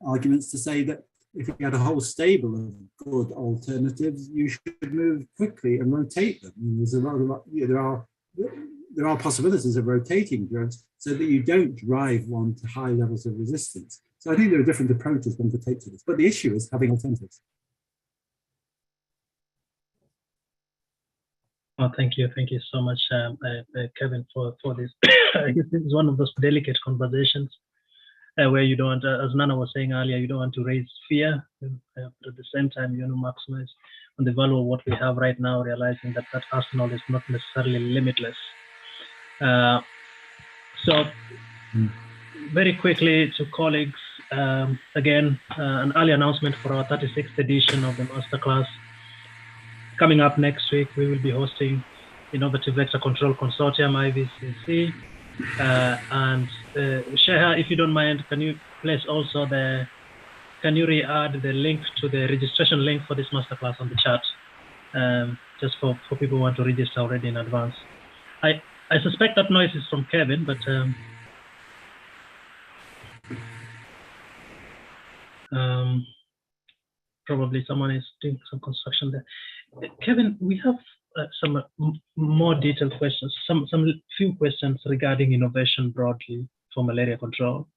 arguments to say that if you had a whole stable of good alternatives, you should move quickly and rotate them. There's a lot there are possibilities of rotating drugs so that you don't drive one to high levels of resistance. So I think there are different approaches one could take to this, but the issue is having alternatives. Oh, thank you so much, Kevin, for this. I guess this is one of those delicate conversations where you don't, as Nana was saying earlier, you don't want to raise fear, but at the same time, you want to maximize on the value of what we have right now, realizing that arsenal is not necessarily limitless. So very quickly to colleagues, again, an early announcement for our 36th edition of the Masterclass. Coming up next week, we will be hosting Innovative Vector Control Consortium, IVCC. And Sheha, if you don't mind, can you place also can you re-add the link to the registration link for this Masterclass on the chat, just for people who want to register already in advance. I suspect that noise is from Kevin, but probably someone is doing some construction there. Kevin, we have some more detailed questions, some few questions regarding innovation broadly for malaria control.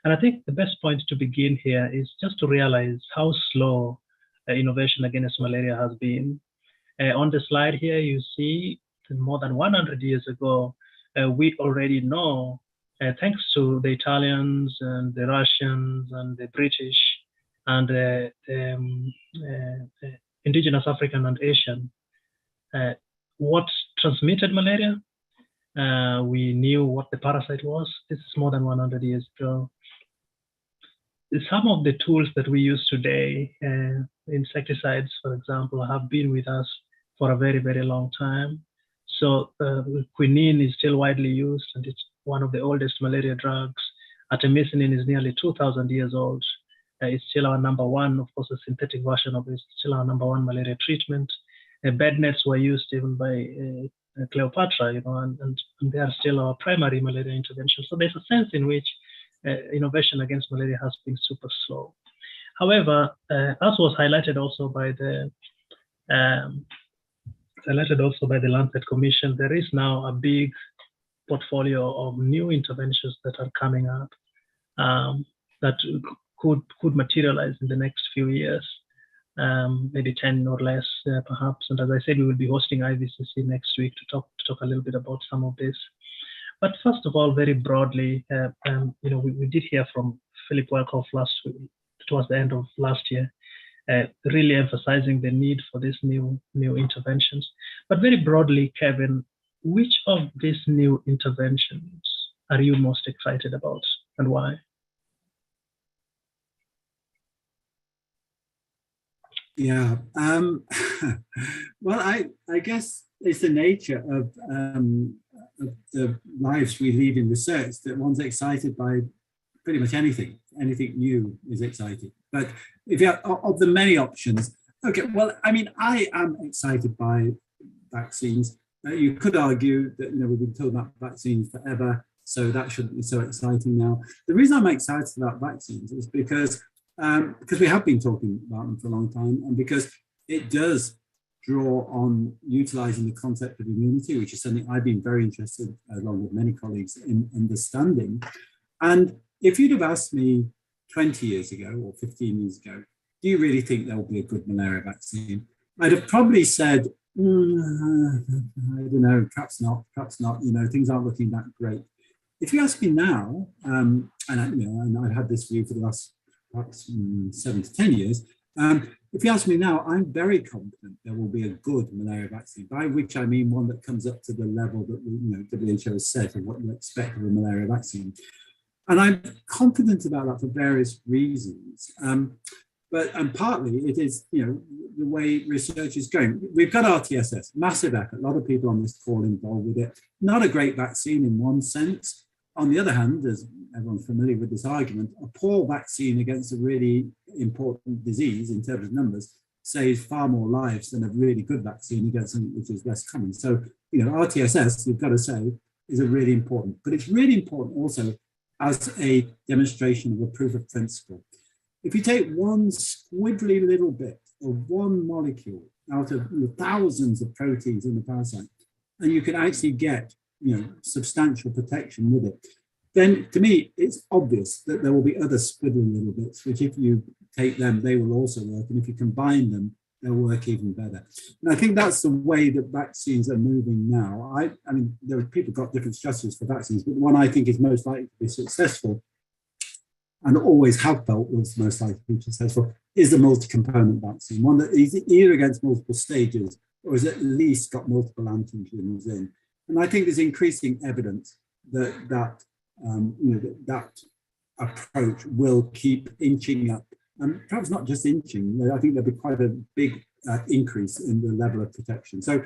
And I think the best point to begin here is just to realize how slow innovation against malaria has been. On the slide here, you see more than 100 years ago, we already know, thanks to the Italians and the Russians and the British and the indigenous African and Asian, what transmitted malaria. We knew what the parasite was. This is more than 100 years ago. Some of the tools that we use today, insecticides, for example, have been with us for a very, very long time. So quinine is still widely used, and it's one of the oldest malaria drugs. Artemisinin is nearly 2,000 years old. It's still our number one. Of course, the synthetic version of it is still our number one malaria treatment. Bed nets were used even by Cleopatra, you know, and they are still our primary malaria intervention. So there's a sense in which innovation against malaria has been super slow. However, as was highlighted also by the Lancet Commission, there is now a big portfolio of new interventions that are coming up that could materialize in the next few years, maybe 10 or less, perhaps. And as I said, we will be hosting IVCC next week to talk a little bit about some of this. But first of all, very broadly, you know, we did hear from Philip Welkoff towards the end of last year, really emphasizing the need for these new interventions. But very broadly, Kevin, which of these new interventions are you most excited about, and why? Yeah, well, I guess it's the nature of the lives we lead in research that one's excited by pretty much anything new is exciting. But if you have, of the many options, okay, well, I mean, I am excited by vaccines. You could argue that, you know, we've been talking about vaccines forever, so that shouldn't be so exciting now. The reason I'm excited about vaccines is because we have been talking about them for a long time, and because it does draw on utilizing the concept of immunity, which is something I've been very interested, along with many colleagues, in understanding. And if you'd have asked me 20 years ago or 15 years ago, do you really think there will be a good malaria vaccine? I'd have probably said, I don't know, perhaps not, you know, things aren't looking that great. If you ask me now, and I've had this view for the last perhaps 7 to 10 years, if you ask me now, I'm very confident there will be a good malaria vaccine, by which I mean one that comes up to the level that WHO has set of what you expect of a malaria vaccine. And I'm confident about that for various reasons. But partly it is, you know, the way research is going. We've got RTSS, massive effort, a lot of people on this call involved with it. Not a great vaccine in one sense. On the other hand, as everyone's familiar with this argument, a poor vaccine against a really important disease in terms of numbers saves far more lives than a really good vaccine against something which is less common. So, you know, RTSS, you've got to say, is a really important, but it's really important also as a demonstration of a proof of principle. If you take one squiggly little bit of one molecule out of thousands of proteins in the parasite, and you can actually get, you know, substantial protection with it, then to me, it's obvious that there will be other squiggly little bits, which if you take them, they will also work. And if you combine them, they'll work even better. And I think that's the way that vaccines are moving now. I mean, there are people got different strategies for vaccines, but the one I think is most likely to be successful, and always have felt was most likely to be successful, is the multi-component vaccine, one that is either against multiple stages or has at least got multiple antigens in. And I think there's increasing evidence that that approach will keep inching up, and perhaps not just inching. I think there'll be quite a big increase in the level of protection. So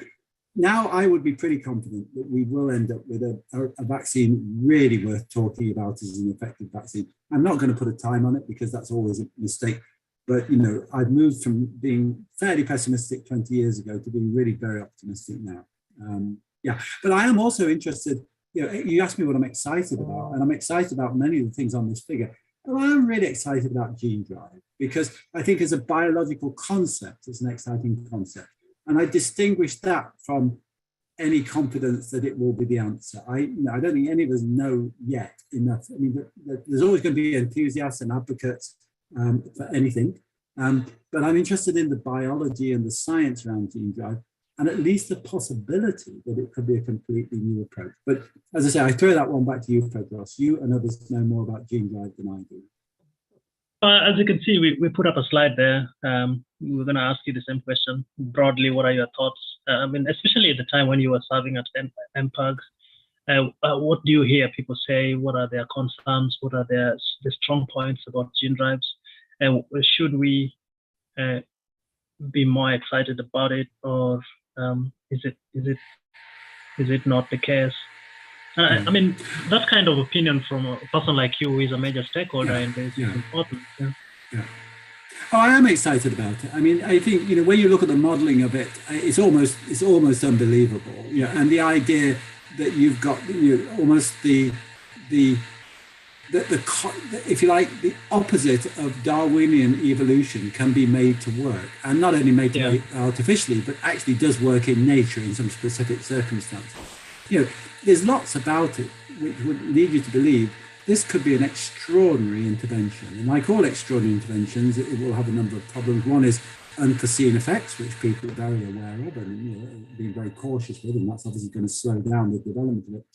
now I would be pretty confident that we will end up with a vaccine really worth talking about as an effective vaccine. I'm not going to put a time on it because that's always a mistake. But, you know, I've moved from being fairly pessimistic 20 years ago to being really very optimistic now. Yeah, but I am also interested, you know, you asked me what I'm excited about, and I'm excited about many of the things on this figure. And I am really excited about gene drive because I think as a biological concept, it's an exciting concept. And I distinguish that from any confidence that it will be the answer. I don't think any of us know yet enough. I mean, there's always going to be enthusiasts and advocates for anything. But I'm interested in the biology and the science around gene drive, and at least the possibility that it could be a completely new approach. But as I say, I throw that one back to you, Pedros. You and others know more about gene drive than I do. As you can see, we put up a slide there. We were going to ask you the same question. Broadly, what are your thoughts? I mean, especially at the time when you were serving at MPAG, what do you hear people say? What are their concerns? What are the strong points about gene drives? And should we be more excited about it, or Is it not the case? I mean, that kind of opinion from a person like you, who is a major stakeholder in this, is important. Oh, I am excited about it. I mean, I think, you know, when you look at the modeling of it, it's almost unbelievable. You know, and the idea that you've got, you know, almost the if you like, the opposite of Darwinian evolution can be made to work, and not only made to work artificially, but actually does work in nature in some specific circumstances. You know, there's lots about it which would lead you to believe this could be an extraordinary intervention. And like all extraordinary interventions, it will have a number of problems. One is unforeseen effects, which people are very aware of and, you know, being very cautious with, and that's obviously going to slow down the development of it.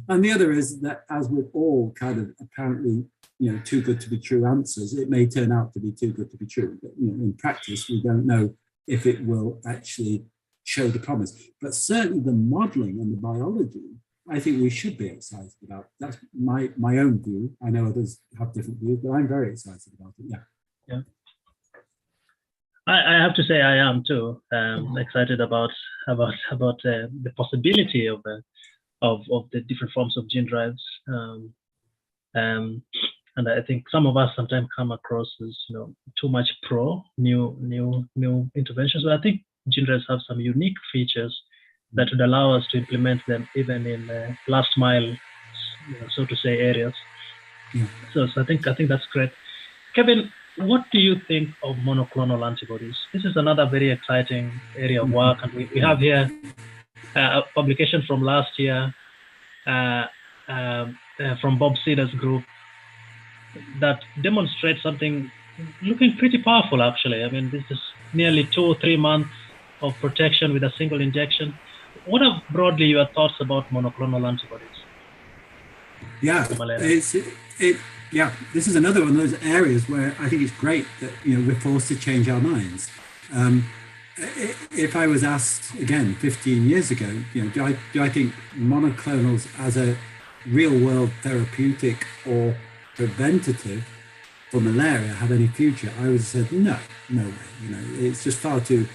And the other is that, as with all kind of apparently, you know, too good to be true answers, it may turn out to be too good to be true. But, you know, in practice, we don't know if it will actually show the promise. But certainly the modeling and the biology, I think we should be excited about. That's my own view. I know others have different views, but I'm very excited about it. Yeah. I have to say I am too. Excited about the possibility of the different forms of gene drives. And I think some of us sometimes come across as, you know, too much pro new interventions. But I think gene drives have some unique features that would allow us to implement them even in last mile, you know, so to say, areas. So I think that's great. Kevin, what do you think of monoclonal antibodies? This is another very exciting area of work, and we have here a publication from last year from Bob Cedars group that demonstrates something looking pretty powerful, actually. I mean, this is nearly 2 or 3 months of protection with a single injection. What are broadly your thoughts about monoclonal antibodies? Yeah, this is another one of those areas where I think it's great that, you know, we're forced to change our minds. If I was asked again 15 years ago, you know, do I think monoclonals as a real-world therapeutic or preventative for malaria have any future, I would have said no way. You know, it's just far too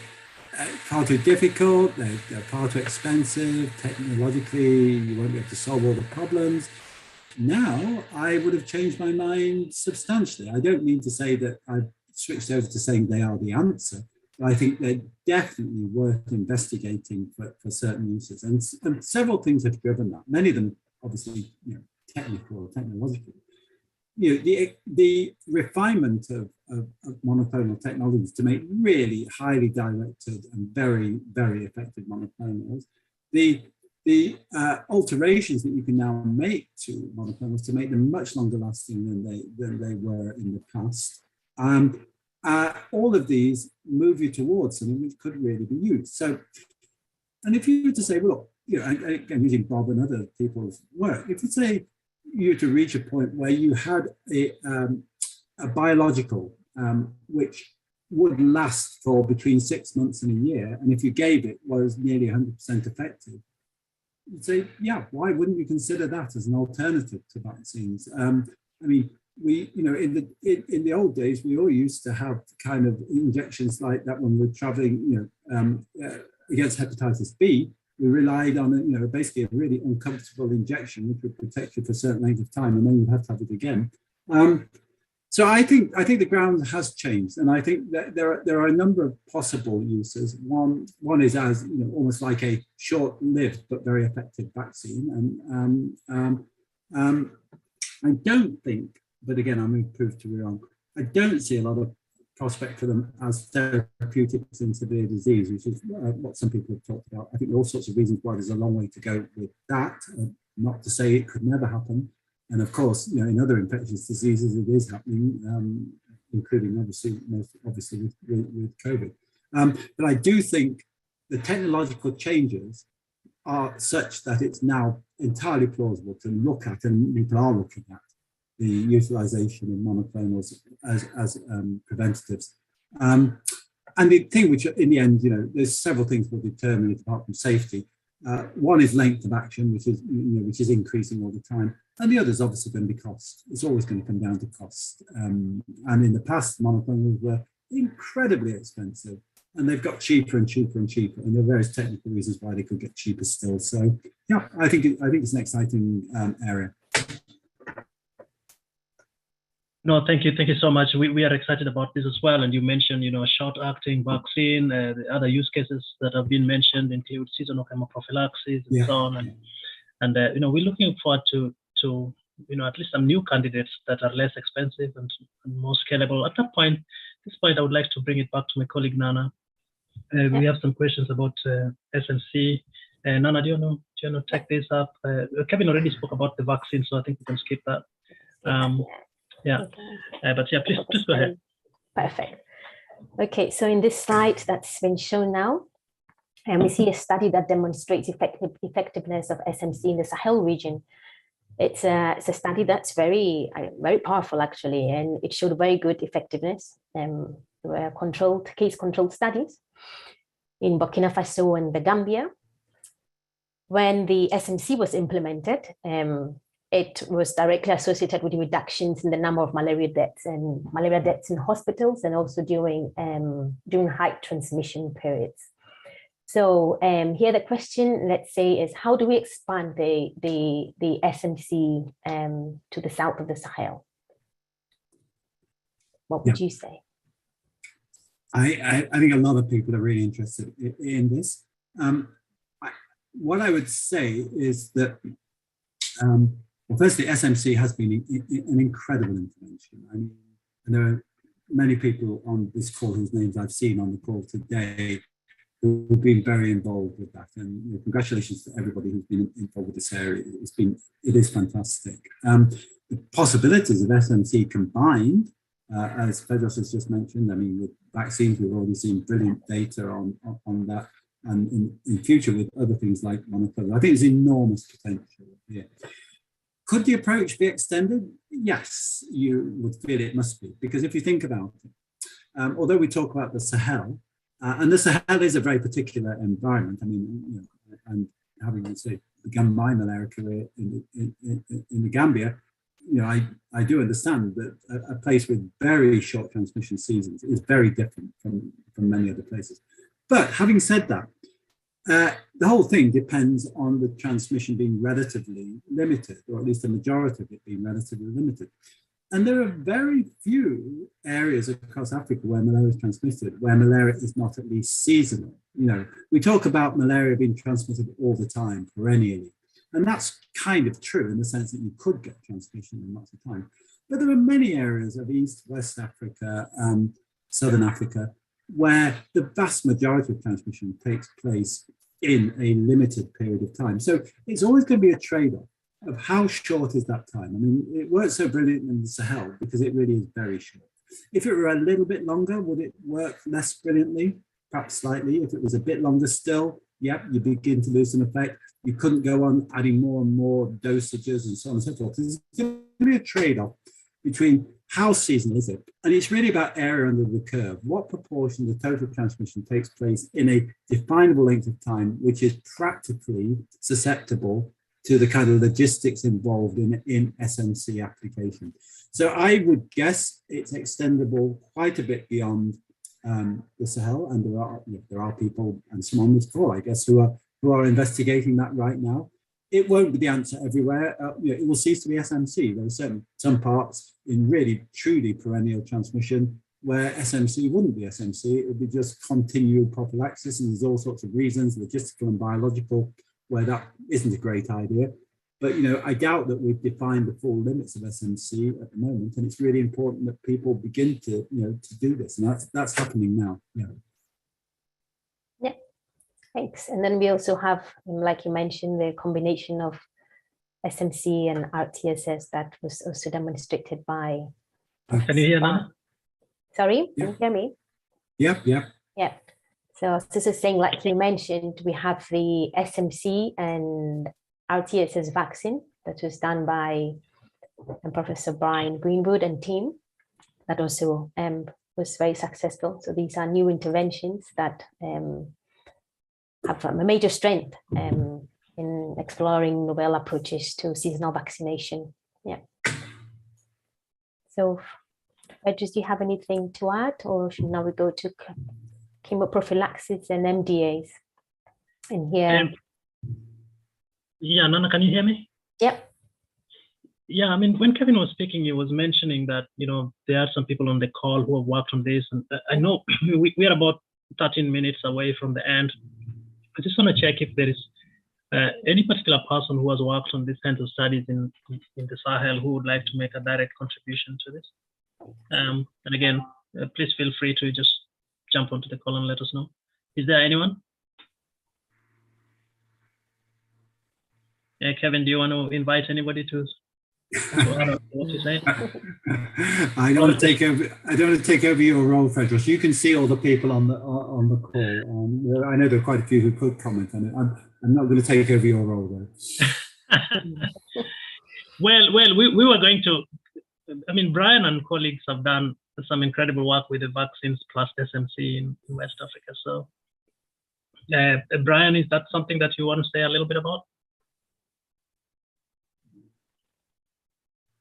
difficult. They're far too expensive. Technologically, you won't be able to solve all the problems. Now, I would have changed my mind substantially. I don't mean to say that I've switched over to saying they are the answer, but I think they're definitely worth investigating for certain uses. And several things have driven that. Many of them, obviously, you know, technical or technological. You know, the refinement of monoclonal technologies to make really highly directed and very, very effective monoclonals. The alterations that you can now make to monoclonals to make them much longer lasting than they were in the past. All of these move you towards something which could really be used. So, and if you were to say, well, look, you know, again, using Bob and other people's work, if you say you were to reach a point where you had a biological which would last for between 6 months and a year, and if you gave it was nearly 100% effective, you'd say, yeah, why wouldn't you consider that as an alternative to vaccines? I mean, we, you know, in the old days, we all used to have kind of injections like that when we're traveling, you know, against hepatitis B. We relied on, you know, basically a really uncomfortable injection which would protect you for a certain length of time, and then you'd have to have it again. So I think the ground has changed, and I think that there are a number of possible uses. One is as, you know, almost like a short-lived but very effective vaccine, and I don't think, but again, I'm going to prove to be wrong, I don't see a lot of prospect for them as therapeutics in severe disease, which is what some people have talked about. I think there are all sorts of reasons why there's a long way to go with that. Not to say it could never happen. And of course, you know, in other infectious diseases, it is happening, including obviously with COVID. But I do think the technological changes are such that it's now entirely plausible to look at, and people are looking at, the utilization of monoclonals as preventatives. And the thing which in the end, you know, there's several things will determine it apart from safety. One is length of action, which is increasing all the time. And the other is obviously going to be cost. It's always going to come down to cost. And in the past, monoclonals were incredibly expensive. and they've got cheaper and cheaper and cheaper, and there are various technical reasons why they could get cheaper still. So yeah, I think it's an exciting area. No, thank you so much. We are excited about this as well. And you mentioned, a short-acting vaccine. The other use cases that have been mentioned include seasonal chemoprophylaxis and so on. And we're looking forward to at least some new candidates that are less expensive and more scalable. At this point, I would like to bring it back to my colleague Nana. We have some questions about SMC. Nana, do you want to take this up? Kevin already spoke about the vaccine, so I think we can skip that. But please go ahead. Perfect. Okay, so in this slide that's been shown now, we see a study that demonstrates effectiveness of SMC in the Sahel region. It's a study that's very powerful, actually, and it showed very good effectiveness. There were case-controlled studies in Burkina Faso and the Gambia. When the SMC was implemented, it was directly associated with reductions in the number of malaria deaths in hospitals, and also during high transmission periods. So here the question, let's say, is how do we expand the SMC to the south of the Sahel? What would you say? I think a lot of people are really interested in this. What I would say is that, well, firstly, SMC has been an incredible intervention. I mean, and there are many people on this call whose names I've seen on the call today who've been very involved with that. And congratulations to everybody who's been involved with this area. It is fantastic. The possibilities of SMC combined, as Pedros has just mentioned, I mean, with vaccines, we've already seen brilliant data on that. And in future with other things like monoclonal, I think there's enormous potential here. Could the approach be extended? Yes, you would feel it must be, because if you think about it, although we talk about the Sahel, and the Sahel is a very particular environment. I mean, and having begun my malaria career in the Gambia, I do understand that a place with very short transmission seasons is very different from many other places. But having said that, the whole thing depends on the transmission being relatively limited, or at least the majority of it being relatively limited. And there are very few areas across Africa where malaria is transmitted, where malaria is not at least seasonal. We talk about malaria being transmitted all the time, perennially. And that's kind of true in the sense that you could get transmission in lots of time. But there are many areas of East, West Africa, Southern Africa, where the vast majority of transmission takes place in a limited period of time. So it's always going to be a trade-off of how short is that time. I mean, it works so brilliant in the Sahel because it really is very short. If it were a little bit longer, would it work less brilliantly? Perhaps slightly. If it was a bit longer still, yeah, you begin to lose some effect. You couldn't go on adding more and more dosages and so on and so forth. There's going to be a trade-off between how seasonal is it? And it's really about area under the curve. What proportion of the total transmission takes place in a definable length of time, which is practically susceptible to the kind of logistics involved in SMC application. So I would guess it's extendable quite a bit beyond the Sahel, and there are people, and some on this call, I guess, who are investigating that right now. It won't be the answer everywhere. It will cease to be SMC. There are some parts in really, truly perennial transmission where SMC wouldn't be SMC. It would be just continual prophylaxis, and there's all sorts of reasons, logistical and biological, where that isn't a great idea. But I doubt that we've defined the full limits of SMC at the moment, and it's really important that people begin to do this, and that's happening now. Yeah. Thanks. And then we also have, like you mentioned, the combination of SMC and RTSS that was also demonstrated by. Can you hear now? Sorry, can you hear me? Yeah. So this is saying, like you mentioned, we have the SMC and RTSS vaccine that was done by Professor Brian Greenwood and team that also was very successful. So these are new interventions that have a major strength in exploring novel approaches to seasonal vaccination. Yeah. So, Pedros, do you have anything to add, or should now we go to chemoprophylaxis and MDAs. And here. Yeah, Nana, can you hear me? Yep. Yeah, I mean, when Kevin was speaking, he was mentioning that, there are some people on the call who have worked on this. And I know we are about 13 minutes away from the end. I just want to check if there is any particular person who has worked on these kinds of studies in the Sahel who would like to make a direct contribution to this. And again, please feel free to just jump onto the call and let us know. Is there anyone? Kevin, do you want to invite anybody to what you say? I don't want to take over. I don't want to take over your role, Frederick. You can see all the people on the call. I know there are quite a few who could comment on it. I'm not going to take over your role, though. Well, we were going to. I mean, Brian and colleagues have done some incredible work with the vaccines plus SMC in West Africa. So, Brian, is that something that you want to say a little bit about?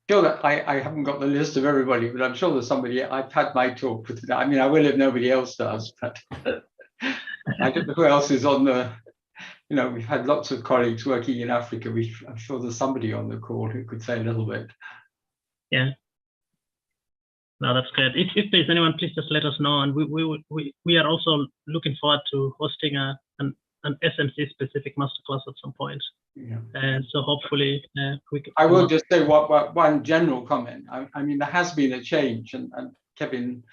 Sure, that I haven't got the list of everybody, but I'm sure there's somebody. I've had my talk with. I mean, I will if nobody else does, but I don't know who else is on the. We've had lots of colleagues working in Africa. I'm sure there's somebody on the call who could say a little bit. Yeah. No, that's good. If there's anyone, please just let us know. And we are also looking forward to hosting an SMC specific masterclass at some point. Yeah. And so hopefully we can. I will just say one general comment. I mean, there has been a change, and Kevin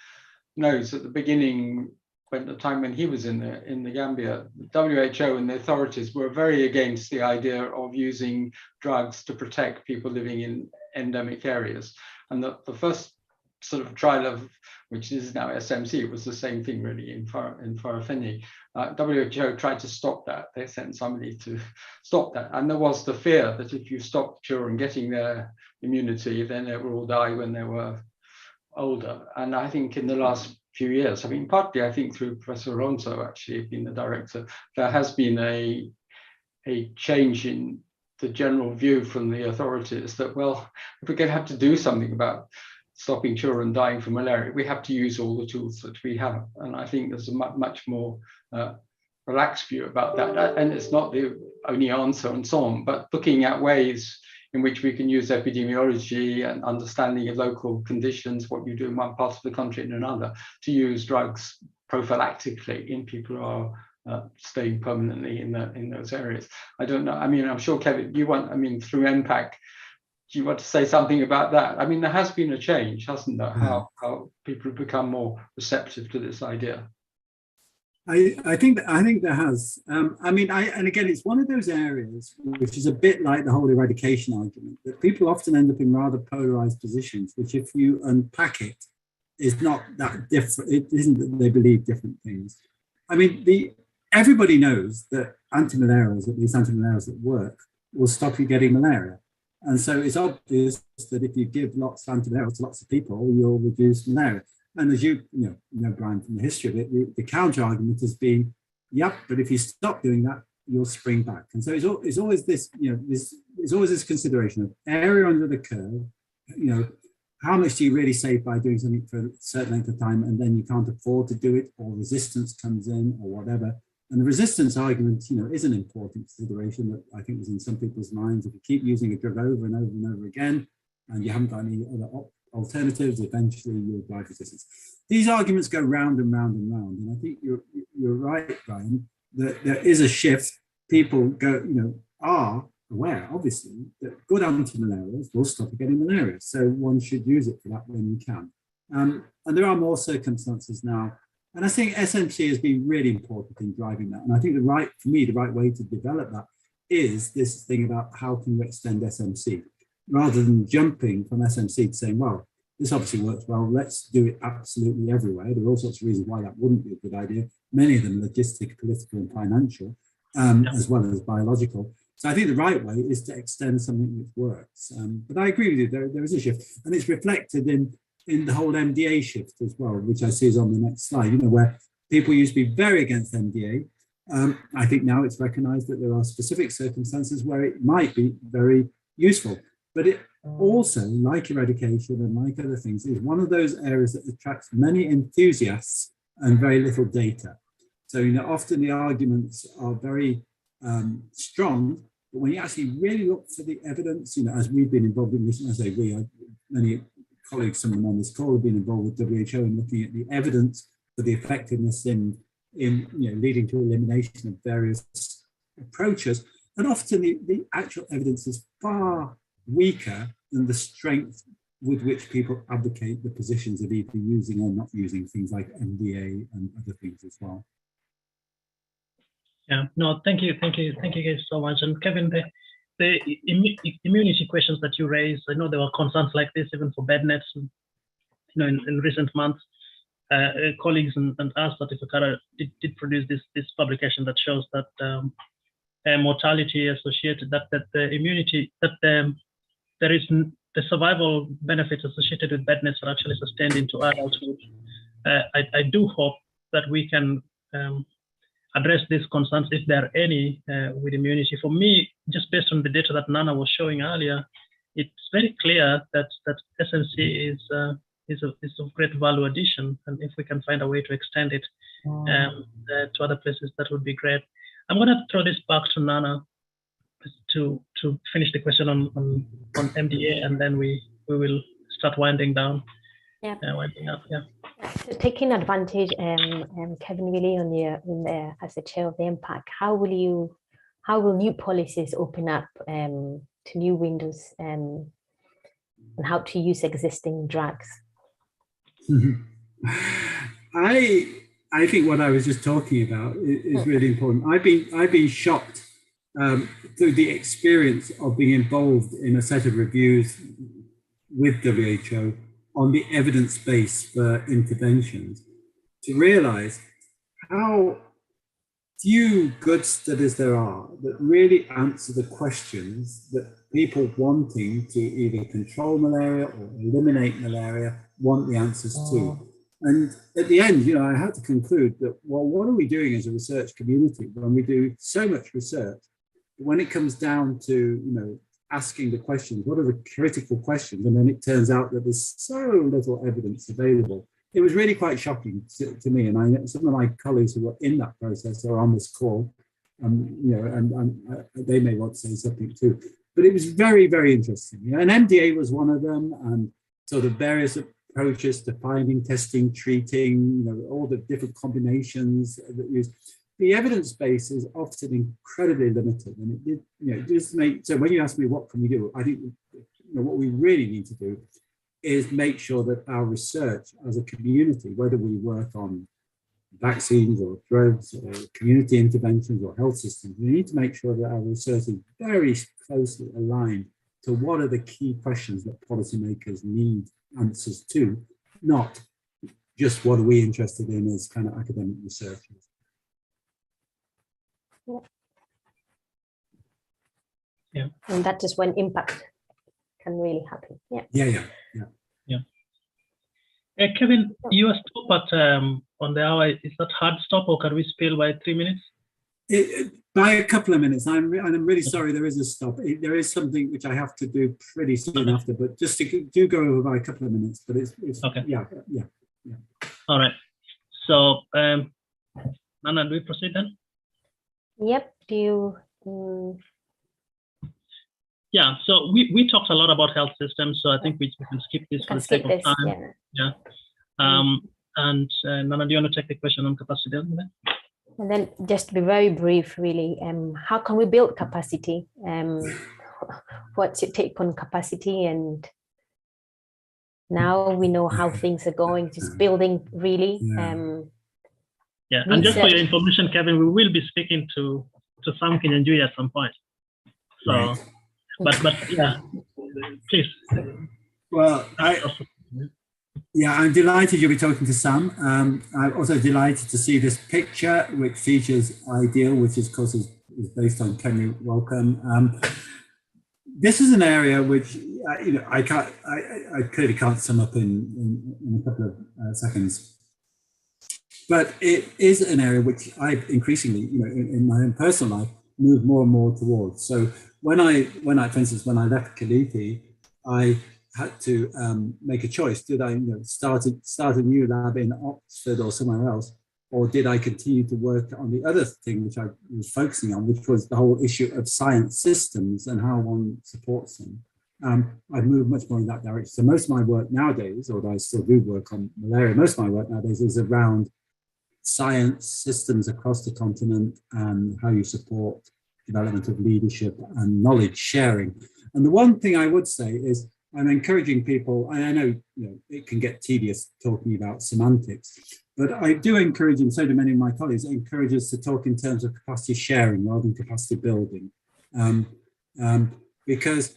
knows at the beginning, when the time when he was in the Gambia, the WHO and the authorities were very against the idea of using drugs to protect people living in endemic areas. And the first sort of trial of, which is now SMC, it was the same thing really in Farafeni. WHO tried to stop that. They sent somebody to stop that. And there was the fear that if you stopped children getting their immunity, then they would all die when they were older. And I think in the last few years, I mean, partly I think through Professor Alonso actually being the director, there has been a change in the general view from the authorities that, well, if we're going to have to do something about stopping children dying from malaria, we have to use all the tools that we have. And I think there's a much more relaxed view about that. And it's not the only answer and so on, but looking at ways in which we can use epidemiology and understanding of local conditions, what you do in one part of the country and another, to use drugs prophylactically in people who are staying permanently in those areas. I don't know. I mean, I'm sure, Kevin, through MPAC, do you want to say something about that? I mean, there has been a change, hasn't there? How people have become more receptive to this idea. I think there has. And again, it's one of those areas which is a bit like the whole eradication argument, that people often end up in rather polarized positions, which if you unpack it, is not that different. It isn't that they believe different things. I mean, everybody knows that antimalarials, at least antimalarials that work, will stop you getting malaria. And so it's obvious that if you give lots of antimalarials to lots of people, you'll reduce malaria. And as you know, Brian, from the history of it, the counter argument has been, yep, but if you stop doing that, you'll spring back. And so it's always this, there's always this consideration of area under the curve, how much do you really save by doing something for a certain length of time, and then you can't afford to do it, or resistance comes in, or whatever. And the resistance argument, is an important consideration that I think is in some people's minds. If you keep using a drug over and over and over again, and you haven't got any other alternatives, eventually you'll drive resistance. These arguments go round and round and round. And I think you're right, Brian, that there is a shift. People are aware, obviously, that good antimalarials will stop you getting malaria. So one should use it for that when you can. And there are more circumstances now. And I think SMC has been really important in driving that. And I think the right way to develop that is this thing about how can you extend SMC, rather than jumping from SMC to saying, well, this obviously works well, let's do it absolutely everywhere. There are all sorts of reasons why that wouldn't be a good idea. Many of them logistic, political, and financial, as well as biological. So I think the right way is to extend something which works. But I agree with you, there is a shift. And it's reflected in the whole MDA shift as well, which I see is on the next slide, where people used to be very against MDA. I think now it's recognized that there are specific circumstances where it might be very useful. But it also, like eradication and like other things, is one of those areas that attracts many enthusiasts and very little data. So, you know, often the arguments are very strong, but when you actually really look for the evidence, you know, as we've been involved in this, as I say, many colleagues, some of them on this call have been involved with WHO and looking at the evidence for the effectiveness in you know, leading to elimination of various approaches. And often the actual evidence is far weaker than the strength with which people advocate the positions of either using or not using things like MDA and other things as well. Yeah, no, thank you guys so much. And Kevin, the immunity questions that you raised, I know there were concerns like this even for bed nets, you know, in recent months. Colleagues and us at Ifakara did produce this publication that shows that mortality associated, that the immunity, that there is the survival benefits associated with bed nets are actually sustained into adulthood. I do hope that we can address these concerns if there are any with immunity. For me, just based on the data that Nana was showing earlier, it's very clear that SNC is of great value addition, and if we can find a way to extend it to other places, that would be great. I'm going to throw this back to Nana to finish the question on MDA, and then we will start winding down. Yeah. Winding up. Yeah. So taking advantage, Kevin, really on your as the chair of the impact, how will new policies open up to new windows and how to use existing drugs? I think what I was just talking about is really important. I've been shocked through the experience of being involved in a set of reviews with WHO on the evidence base for interventions, to realize how few good studies there are that really answer the questions that people wanting to either control malaria or eliminate malaria want the answers to. And at the end, you know, I had to conclude that, well, what are we doing as a research community when we do so much research? When it comes down to, you know, asking the questions, what are the critical questions? And then it turns out that there's so little evidence available. It was really quite shocking to me. And some of my colleagues who were in that process are on this call, you know, and they may want to say something too. But it was very, very interesting. You know, and MDA was one of them, and sort of various approaches to finding, testing, treating, you know, all the different combinations that use. The evidence base is often incredibly limited, and it did, you know, just make. So when you ask me what can we do, I think, you know, what we really need to do is make sure that our research as a community, whether we work on vaccines or drugs or community interventions or health systems, we need to make sure that our research is very closely aligned to what are the key questions that policymakers need answers to, not just what are we interested in as kind of academic researchers. Yeah. And that is when impact can really happen. Yeah. Kevin, you are stop at on the hour. Is that hard stop, or can we spill by 3 minutes? By a couple of minutes. I'm really sorry. There is a stop. There is something which I have to do pretty soon after, but just do go over by a couple of minutes. But it's okay. Yeah. All right. So, Nana, do we proceed then? Yep. Do you? Yeah. So we talked a lot about health systems, so I think we can skip this for the sake of time. Yeah. And Nana, do you want to take the question on capacity building? And then just to be very brief, really, how can we build capacity? What's your take on capacity? And now we know how things are going, just building really. Yeah, and just for your information, Kevin, we will be speaking to Sam Kinyanjui at some point. So, right. but yeah, please. Well, I'm delighted you'll be talking to Sam. I'm also delighted to see this picture, which features IDEAL, which of course is based on Kenny Welcome. This is an area which you know I clearly can't sum up in a couple of seconds, but it is an area which I've increasingly, you know, in my own personal life, moved more and more towards. So when I, for instance, when I left Kalifi, I had to make a choice. Did I, you know, start a new lab in Oxford or somewhere else, or did I continue to work on the other thing which I was focusing on, which was the whole issue of science systems and how one supports them? I've moved much more in that direction. So most of my work nowadays, although I still do work on malaria, most of my work nowadays is around science systems across the continent and how you support development of leadership and knowledge sharing. And the one thing I would say is I'm encouraging people, and I know, it can get tedious talking about semantics, but I do encourage, and so do many of my colleagues, encourage us to talk in terms of capacity sharing rather than capacity building. Because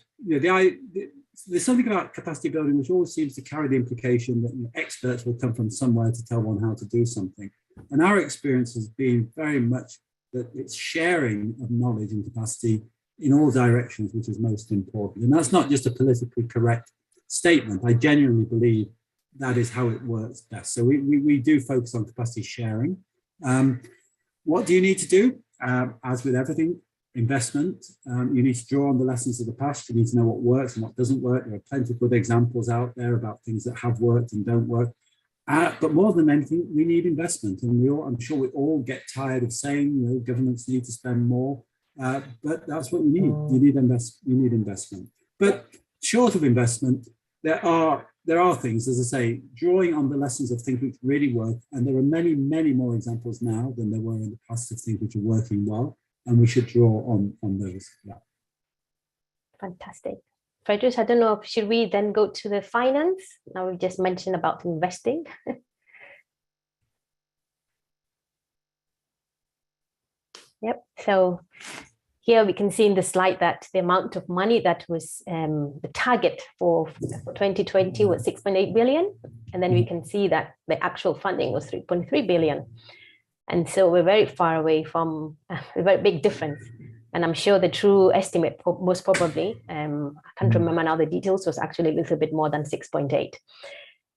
there's something about capacity building which always seems to carry the implication that experts will come from somewhere to tell one how to do something. And our experience has been very much that it's sharing of knowledge and capacity in all directions, which is most important. And that's not just a politically correct statement. I genuinely believe that is how it works best. So we do focus on capacity sharing. What do you need to do? As with everything, investment. You need to draw on the lessons of the past. You need to know what works and what doesn't work. There are plenty of good examples out there about things that have worked and don't work. But more than anything, we need investment. And I'm sure we all get tired of saying, governments need to spend more. But that's what we need. You need investment. But short of investment, there are things, as I say, drawing on the lessons of things which really work. And there are many, many more examples now than there were in the past of things which are working well. And we should draw on those. Yeah. Fantastic. Frederick, I don't know, should we then go to the finance? Now we've just mentioned about investing. Yep. So here we can see in the slide that the amount of money that was the target for 2020 was 6.8 billion. And then we can see that the actual funding was 3.3 billion. And so we're very far away from a very big difference. And I'm sure the true estimate, most probably, I can't remember now the details, was actually a little bit more than 6.8.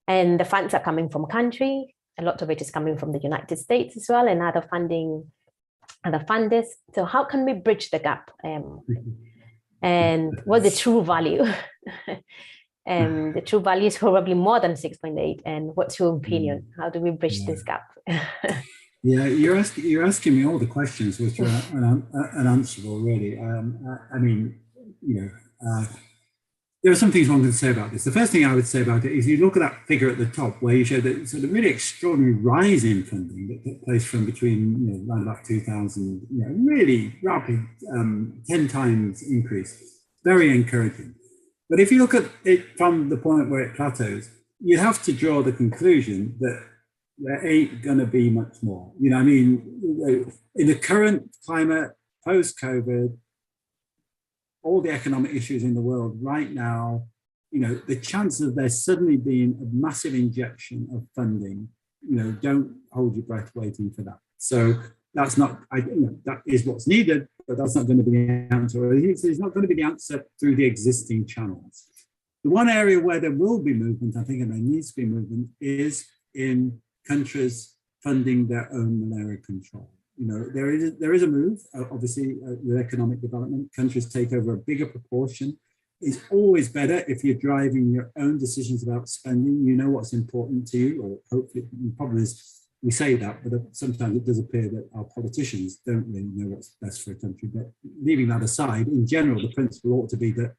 And the funds are coming from country. A lot of it is coming from the United States as well, and other funders. So how can we bridge the gap? And what's the true value? And the true value is probably more than 6.8. And what's your opinion? How do we bridge this gap? Yeah, you're asking me all the questions which are unanswerable, really. There are some things one can say about this. The first thing I would say about it is you look at that figure at the top where you show that sort of really extraordinary rise in funding that took place from between around about 2000, really rapid, 10 times increase. Very encouraging. But if you look at it from the point where it plateaus, you have to draw the conclusion that there ain't going to be much more. In the current climate, post-COVID, all the economic issues in the world right now, the chances of there suddenly being a massive injection of funding, don't hold your breath waiting for that. So that's not, that is what's needed, but that's not going to be the answer. It's not going to be the answer through the existing channels. The one area where there will be movement, I think, and there needs to be movement, is in countries funding their own malaria control. There is a move, obviously, with economic development. Countries take over a bigger proportion. It's always better if you're driving your own decisions about spending. You know what's important to you, or hopefully, the problem is we say that, but sometimes it does appear that our politicians don't really know what's best for a country. But leaving that aside, in general, the principle ought to be that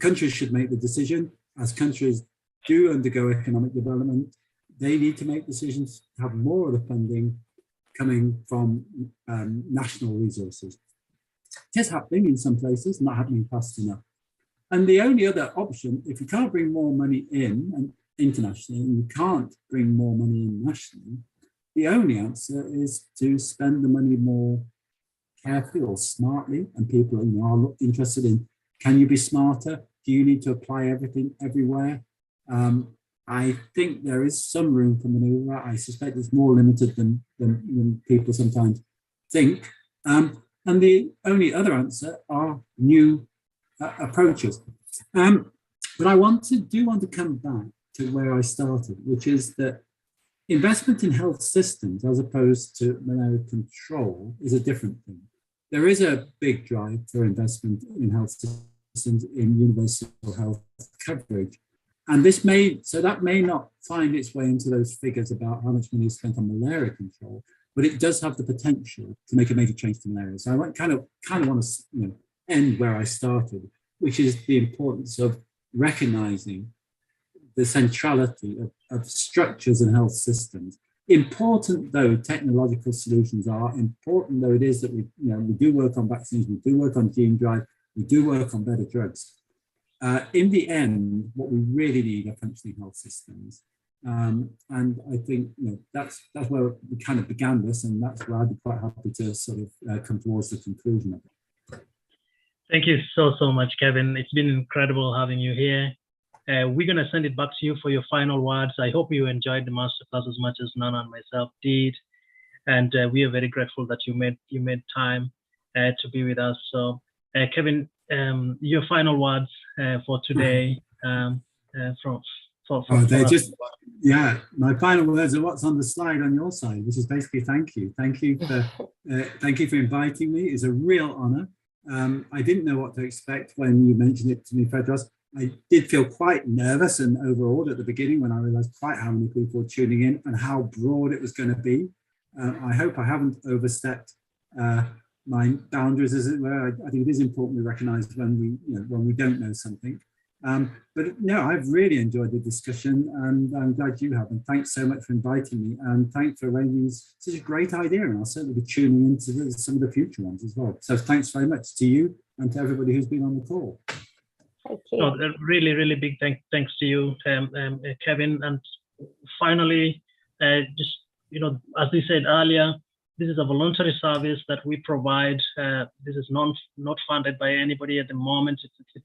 countries should make the decision. As countries do undergo economic development, they need to make decisions to have more of the funding coming from national resources. It is happening in some places, not happening fast enough. And the only other option, if you can't bring more money in and internationally, and you can't bring more money in nationally, the only answer is to spend the money more carefully or smartly. And people are interested in, can you be smarter? Do you need to apply everything everywhere? I think there is some room for maneuver. I suspect it's more limited than people sometimes think. And the only other answer are new approaches. But I do want to come back to where I started, which is that investment in health systems as opposed to malaria control is a different thing. There is a big drive for investment in health systems in universal health coverage. And that may not find its way into those figures about how much money is spent on malaria control, but it does have the potential to make a major change to malaria. So I kind of want to end where I started, which is the importance of recognizing the centrality of structures and health systems. Important though technological solutions are, important though it is that we do work on vaccines, we do work on gene drive, we do work on better drugs. In the end, what we really need are functioning health systems. And I think that's where we kind of began this, and that's where I'd be quite happy to sort of come towards the conclusion of it. Thank you so much, Kevin. It's been incredible having you here. We're going to send it back to you for your final words. I hope you enjoyed the masterclass as much as Nana and myself did. And we are very grateful that you made time to be with us. So Kevin, your final words for today my final words are what's on the slide on your side, which is basically thank you. Thank you for inviting me. It's a real honor. I didn't know what to expect when you mentioned it to me, Fedros. I did feel quite nervous and overawed at the beginning when I realized quite how many people were tuning in and how broad it was going to be. I hope I haven't overstepped my boundaries, as it were. I think it is important we recognize when we don't know something. But no, I've really enjoyed the discussion, and I'm glad you have. And thanks so much for inviting me, and thanks for arranging such a great idea. And I'll certainly be tuning into some of the future ones as well. So thanks very much to you and to everybody who's been on the call. Thank you. No, really big thanks to you, Kevin. And finally, just as we said earlier, this is a voluntary service that we provide. This is not funded by anybody at the moment.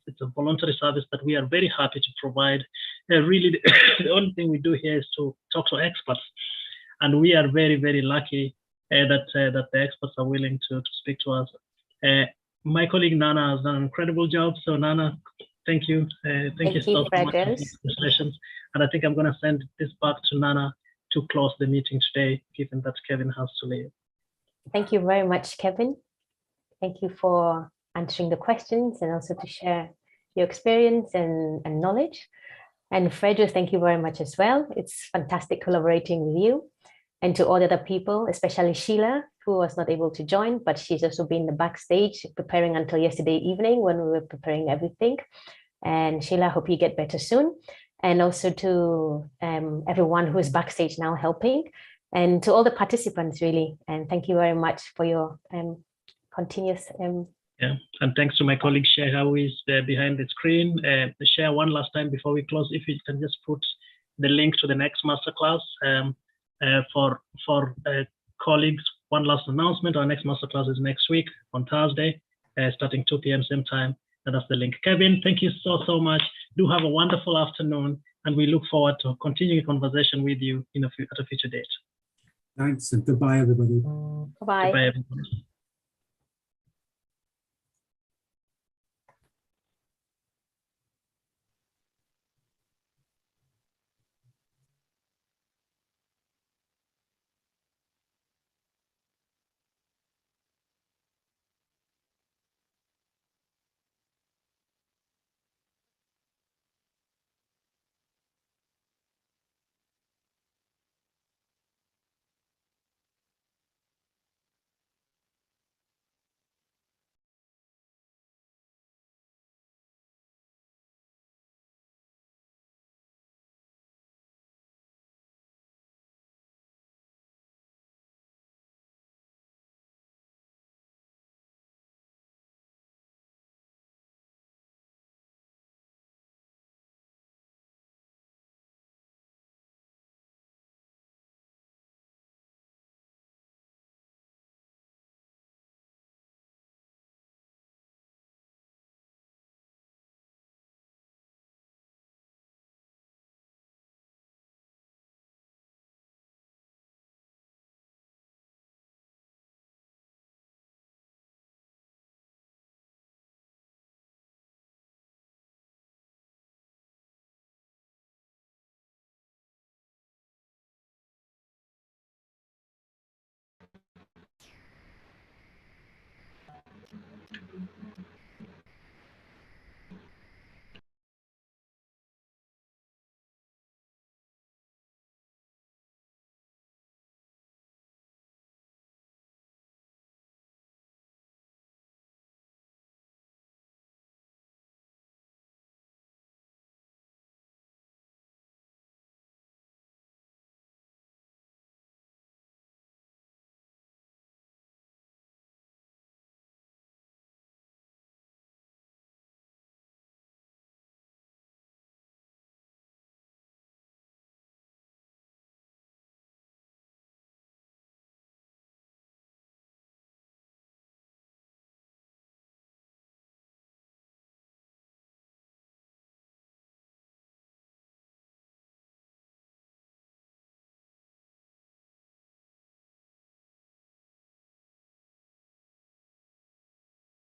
It's a voluntary service that we are very happy to provide. Really, the only thing we do here is to talk to experts, and we are very lucky that the experts are willing to speak to us. My colleague Nana has done an incredible job. So Nana, thank you. Thank you so much for the sessions. And I think I'm going to send this back to Nana to close the meeting today, given that Kevin has to leave. Thank you very much, Kevin. Thank you for answering the questions and also to share your experience and knowledge. And Frederick, thank you very much as well. It's fantastic collaborating with you. And to all the other people, especially Sheila, who was not able to join, but she's also been in the backstage preparing until yesterday evening when we were preparing everything. And Sheila, I hope you get better soon. And also to everyone who is backstage now helping, and to all the participants, really. And thank you very much for your continuous. Yeah, and thanks to my colleague Shah, who is behind the screen. Share one last time before we close, if you can just put the link to the next masterclass for colleagues. One last announcement: our next masterclass is next week on Thursday, starting 2 p.m. same time. And that's the link. Kevin, thank you so much. Do have a wonderful afternoon, and we look forward to continuing conversation with you at a future date. Thanks, and goodbye, everybody. Bye. Goodbye, everybody.